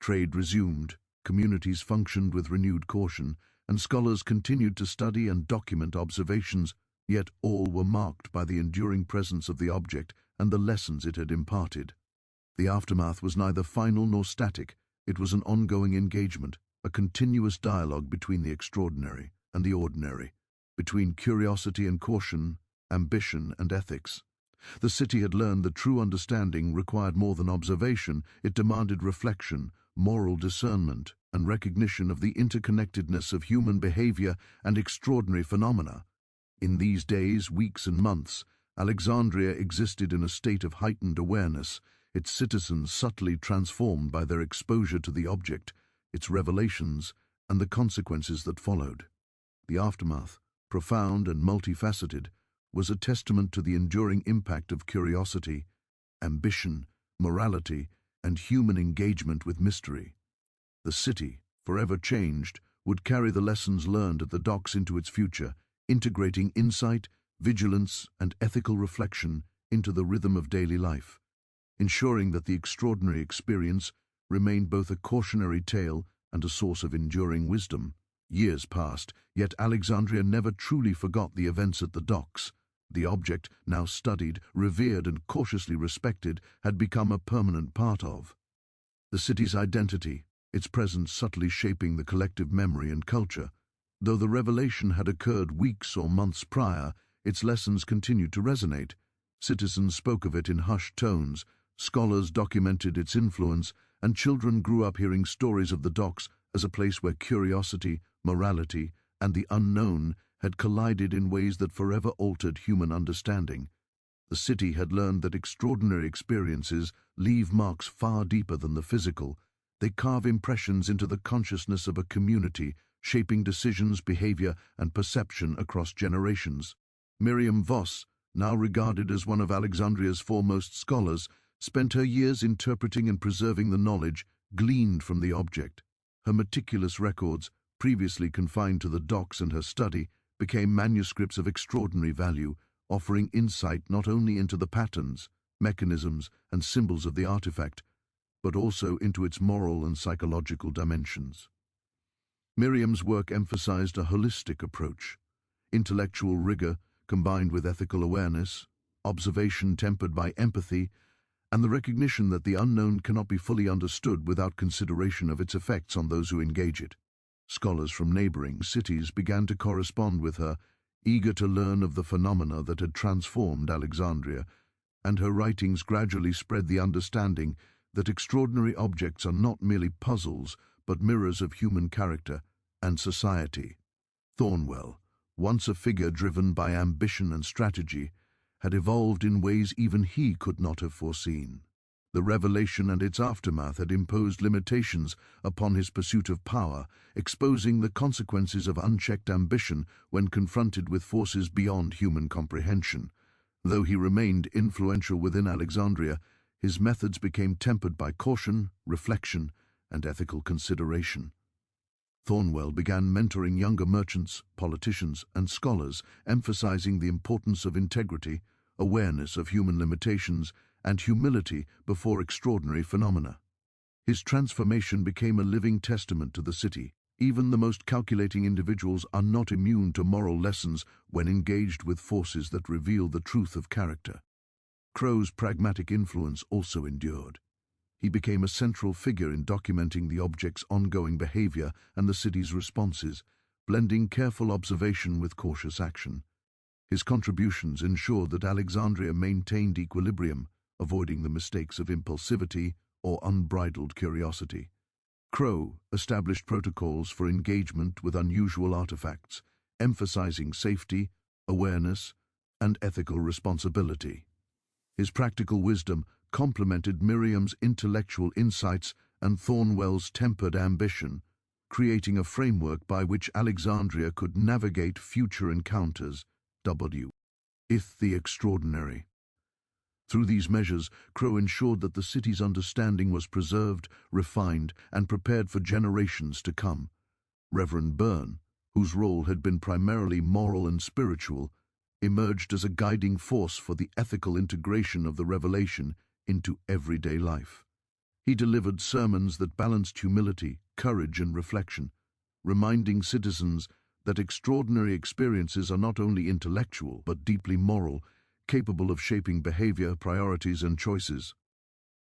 Trade resumed, communities functioned with renewed caution, and scholars continued to study and document observations, yet all were marked by the enduring presence of the object and the lessons it had imparted. The aftermath was neither final nor static. It was an ongoing engagement, a continuous dialogue between the extraordinary and the ordinary, between curiosity and caution, ambition and ethics. The city had learned that true understanding required more than observation. It demanded reflection, moral discernment, and recognition of the interconnectedness of human behavior and extraordinary phenomena. In these days, weeks, and months, Alexandria existed in a state of heightened awareness, its citizens subtly transformed by their exposure to the object, its revelations, and the consequences that followed. The aftermath, profound and multifaceted, was a testament to the enduring impact of curiosity, ambition, morality, and human engagement with mystery. The city, forever changed, would carry the lessons learned at the docks into its future, integrating insight, vigilance, and ethical reflection into the rhythm of daily life, ensuring that the extraordinary experience remained both a cautionary tale and a source of enduring wisdom. Years passed, yet Alexandria never truly forgot the events at the docks. The object, now studied, revered, and cautiously respected, had become a permanent part of the city's identity, its presence subtly shaping the collective memory and culture. Though the revelation had occurred weeks or months prior, its lessons continued to resonate. Citizens spoke of it in hushed tones, scholars documented its influence, and children grew up hearing stories of the docks as a place where curiosity, morality, and the unknown had collided in ways that forever altered human understanding. The city had learned that extraordinary experiences leave marks far deeper than the physical. They carve impressions into the consciousness of a community, shaping decisions, behavior, and perception across generations. Miriam Voss, now regarded as one of Alexandria's foremost scholars, spent her years interpreting and preserving the knowledge gleaned from the object. Her meticulous records, previously confined to the docks and her study, became manuscripts of extraordinary value, offering insight not only into the patterns, mechanisms, and symbols of the artifact, but also into its moral and psychological dimensions. Miriam's work emphasized a holistic approach, intellectual rigor combined with ethical awareness, observation tempered by empathy, and the recognition that the unknown cannot be fully understood without consideration of its effects on those who engage it. Scholars from neighboring cities began to correspond with her, eager to learn of the phenomena that had transformed Alexandria, and her writings gradually spread the understanding that extraordinary objects are not merely puzzles, but mirrors of human character and society. Thornwell, once a figure driven by ambition and strategy, had evolved in ways even he could not have foreseen. The revelation and its aftermath had imposed limitations upon his pursuit of power, exposing the consequences of unchecked ambition when confronted with forces beyond human comprehension. Though he remained influential within Alexandria, his methods became tempered by caution, reflection, and ethical consideration. Thornwell began mentoring younger merchants, politicians, and scholars, emphasizing the importance of integrity, awareness of human limitations, and humility before extraordinary phenomena. His transformation became a living testament to the city, Even the most calculating individuals are not immune to moral lessons when engaged with forces that reveal the truth of character. Crowe's pragmatic influence also endured. He became a central figure in documenting the object's ongoing behavior and the city's responses, blending careful observation with cautious action. His contributions ensured that Alexandria maintained equilibrium, avoiding the mistakes of impulsivity or unbridled curiosity. Crowe established protocols for engagement with unusual artifacts, emphasizing safety, awareness, and ethical responsibility. His practical wisdom complemented Miriam's intellectual insights and Thornwell's tempered ambition, creating a framework by which Alexandria could navigate future encounters. The extraordinary. Through these measures, Crowe ensured that the city's understanding was preserved, refined, and prepared for generations to come. Reverend Byrne, whose role had been primarily moral and spiritual, emerged as a guiding force for the ethical integration of the revelation into everyday life. He delivered sermons that balanced humility, courage, and reflection, reminding citizens that extraordinary experiences are not only intellectual but deeply moral, capable of shaping behavior, priorities, and choices.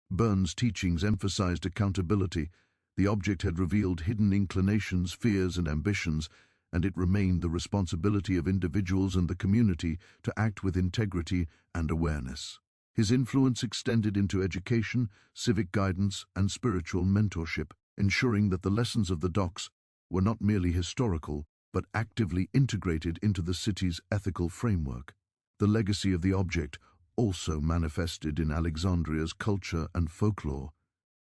Byrne's teachings emphasized accountability. The object had revealed hidden inclinations, fears, and ambitions, and it remained the responsibility of individuals and the community to act with integrity and awareness. His influence extended into education, civic guidance, and spiritual mentorship, ensuring that the lessons of the docks were not merely historical, but actively integrated into the city's ethical framework. The legacy of the object also manifested in Alexandria's culture and folklore.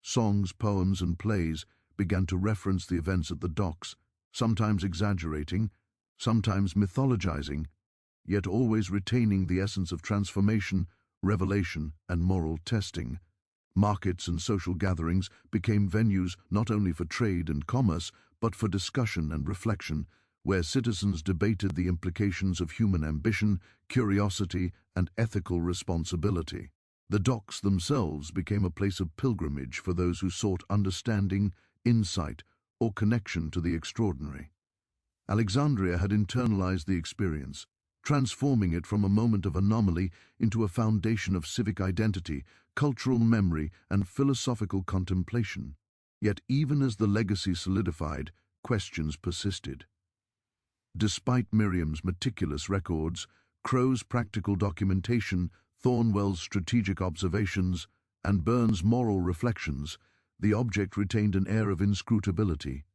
Songs, poems, and plays began to reference the events at the docks, sometimes exaggerating, sometimes mythologizing, yet always retaining the essence of transformation, revelation, and moral testing. Markets and social gatherings became venues not only for trade and commerce, but for discussion and reflection, where citizens debated the implications of human ambition, curiosity, and ethical responsibility. The docks themselves became a place of pilgrimage for those who sought understanding, insight, or connection to the extraordinary. Alexandria had internalized the experience, transforming it from a moment of anomaly into a foundation of civic identity, cultural memory, and philosophical contemplation. Yet even as the legacy solidified, questions persisted. Despite Miriam's meticulous records, Crowe's practical documentation, Thornwell's strategic observations, and Byrne's moral reflections, the object retained an air of inscrutability.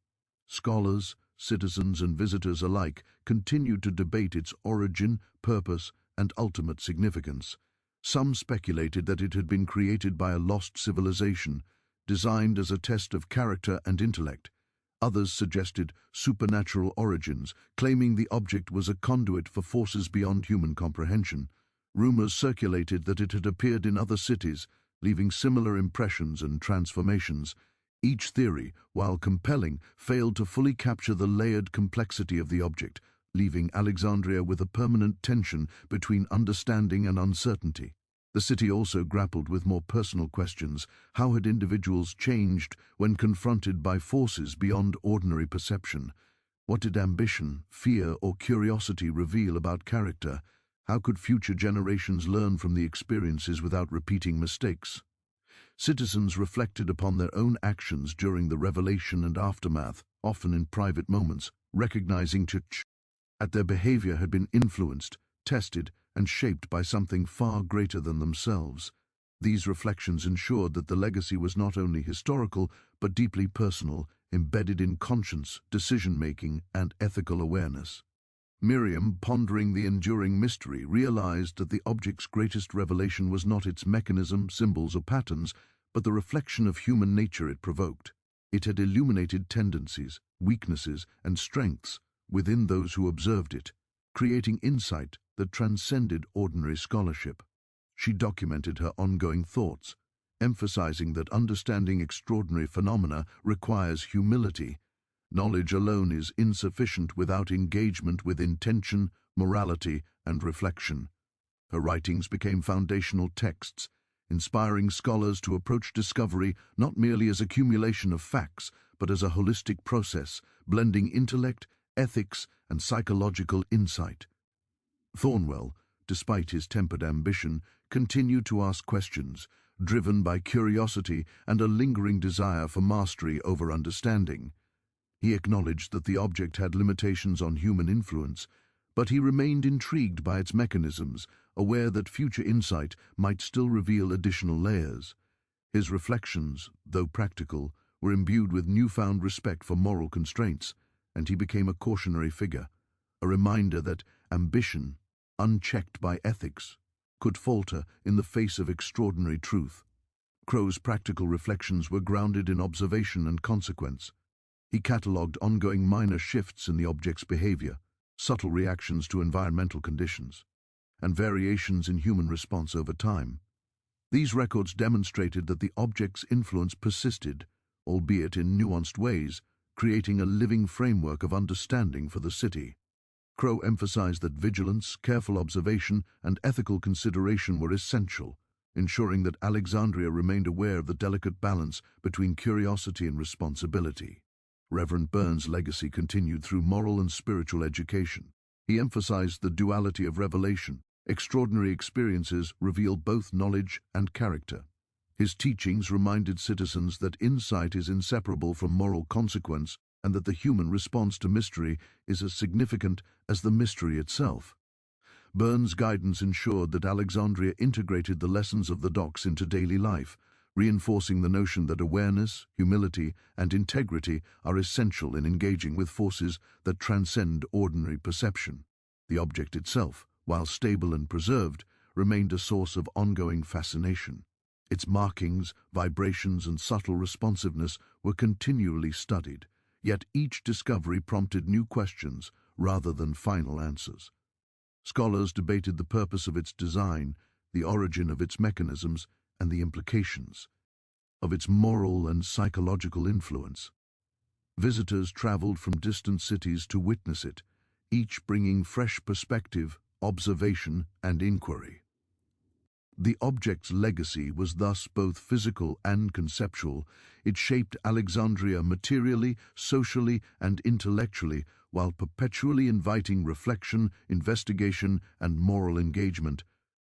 Scholars, citizens, and visitors alike continued to debate its origin, purpose, and ultimate significance. Some speculated that it had been created by a lost civilization, designed as a test of character and intellect. Others suggested supernatural origins, claiming the object was a conduit for forces beyond human comprehension. Rumors circulated that it had appeared in other cities, leaving similar impressions and transformations. Each theory, while compelling, failed to fully capture the layered complexity of the object, leaving Alexandria with a permanent tension between understanding and uncertainty. The city also grappled with more personal questions. How had individuals changed when confronted by forces beyond ordinary perception? What did ambition, fear, or curiosity reveal about character? How could future generations learn from the experiences without repeating mistakes? Citizens reflected upon their own actions during the revelation and aftermath, often in private moments, recognizing that their behavior had been influenced, tested, and shaped by something far greater than themselves. These reflections ensured that the legacy was not only historical, but deeply personal, embedded in conscience, decision-making, and ethical awareness. Miriam, pondering the enduring mystery, realized that the object's greatest revelation was not its mechanism, symbols, or patterns, but the reflection of human nature it provoked. It had illuminated tendencies, weaknesses, and strengths within those who observed it, creating insight that transcended ordinary scholarship. She documented her ongoing thoughts, emphasizing that understanding extraordinary phenomena requires humility. Knowledge alone is insufficient without engagement with intention, morality, and reflection. Her writings became foundational texts, inspiring scholars to approach discovery not merely as accumulation of facts, but as a holistic process, blending intellect, ethics, and psychological insight. Thornwell, despite his tempered ambition, continued to ask questions, driven by curiosity and a lingering desire for mastery over understanding. He acknowledged that the object had limitations on human influence, but he remained intrigued by its mechanisms, aware that future insight might still reveal additional layers. His reflections, though practical, were imbued with newfound respect for moral constraints, and he became a cautionary figure, a reminder that ambition, unchecked by ethics, could falter in the face of extraordinary truth. Crow's practical reflections were grounded in observation and consequence. He catalogued ongoing minor shifts in the object's behavior, subtle reactions to environmental conditions, and variations in human response over time. These records demonstrated that the object's influence persisted, albeit in nuanced ways, creating a living framework of understanding for the city. Crow emphasized that vigilance, careful observation, and ethical consideration were essential, ensuring that Alexandria remained aware of the delicate balance between curiosity and responsibility. Reverend Burns' legacy continued through moral and spiritual education. He emphasized the duality of revelation. Extraordinary experiences reveal both knowledge and character. His teachings reminded citizens that insight is inseparable from moral consequence and that the human response to mystery is as significant as the mystery itself. Burns' guidance ensured that Alexandria integrated the lessons of the docks into daily life, reinforcing the notion that awareness, humility, and integrity are essential in engaging with forces that transcend ordinary perception. The object itself, while stable and preserved, remained a source of ongoing fascination. Its markings, vibrations, and subtle responsiveness were continually studied, yet each discovery prompted new questions rather than final answers. Scholars debated the purpose of its design, the origin of its mechanisms, and the implications of its moral and psychological influence. Visitors traveled from distant cities to witness it, each bringing fresh perspective, observation, and inquiry. The object's legacy was thus both physical and conceptual. It shaped Alexandria materially, socially, and intellectually, while perpetually inviting reflection, investigation, and moral engagement.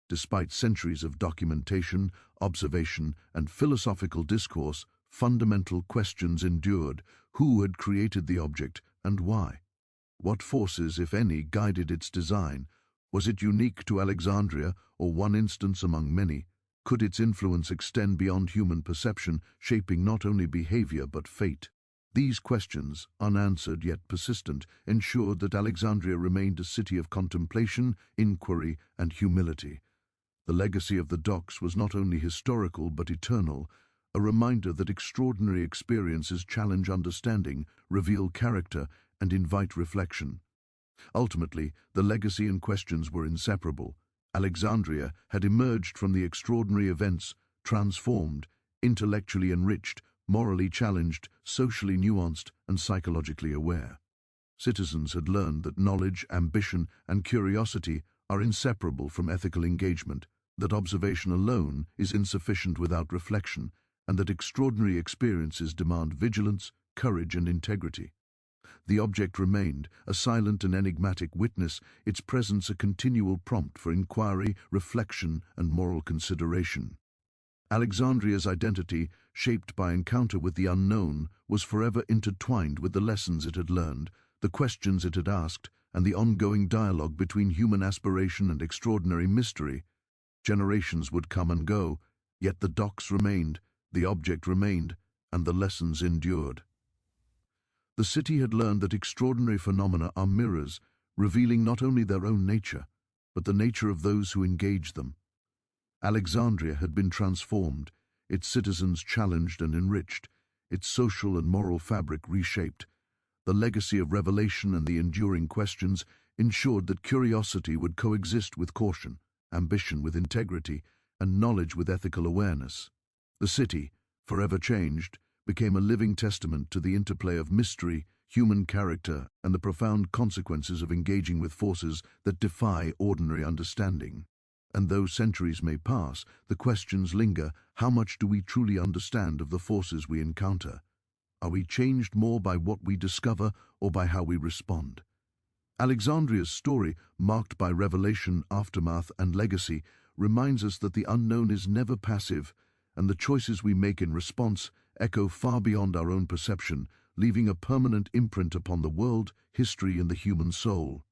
Despite centuries of documentation, observation, and philosophical discourse, fundamental questions endured. Who had created the object, and why? What forces, if any, guided its design? Was it unique to Alexandria, or one instance among many? Could its influence extend beyond human perception, shaping not only behavior but fate? These questions, unanswered yet persistent, ensured that Alexandria remained a city of contemplation, inquiry, and humility. The legacy of the docks was not only historical but eternal, a reminder that extraordinary experiences challenge understanding, reveal character, and invite reflection. Ultimately, the legacy and questions were inseparable. Alexandria had emerged from the extraordinary events, transformed, intellectually enriched, morally challenged, socially nuanced, and psychologically aware. Citizens had learned that knowledge, ambition, and curiosity are inseparable from ethical engagement, that observation alone is insufficient without reflection, and that extraordinary experiences demand vigilance, courage, and integrity. The object remained, a silent and enigmatic witness, its presence a continual prompt for inquiry, reflection, and moral consideration. Alexandria's identity, shaped by encounter with the unknown, was forever intertwined with the lessons it had learned, the questions it had asked, and the ongoing dialogue between human aspiration and extraordinary mystery. Generations would come and go, yet the docks remained, the object remained, and the lessons endured. The city had learned that extraordinary phenomena are mirrors, revealing not only their own nature, but the nature of those who engage them. Alexandria had been transformed, its citizens challenged and enriched, its social and moral fabric reshaped. The legacy of revelation and the enduring questions ensured that curiosity would coexist with caution, ambition with integrity, and knowledge with ethical awareness. The city, forever changed, became a living testament to the interplay of mystery, human character, and the profound consequences of engaging with forces that defy ordinary understanding. And though centuries may pass, the questions linger: how much do we truly understand of the forces we encounter? Are we changed more by what we discover or by how we respond? Alexandria's story, marked by revelation, aftermath, and legacy, reminds us that the unknown is never passive, and the choices we make in response echo far beyond our own perception, leaving a permanent imprint upon the world, history, and the human soul.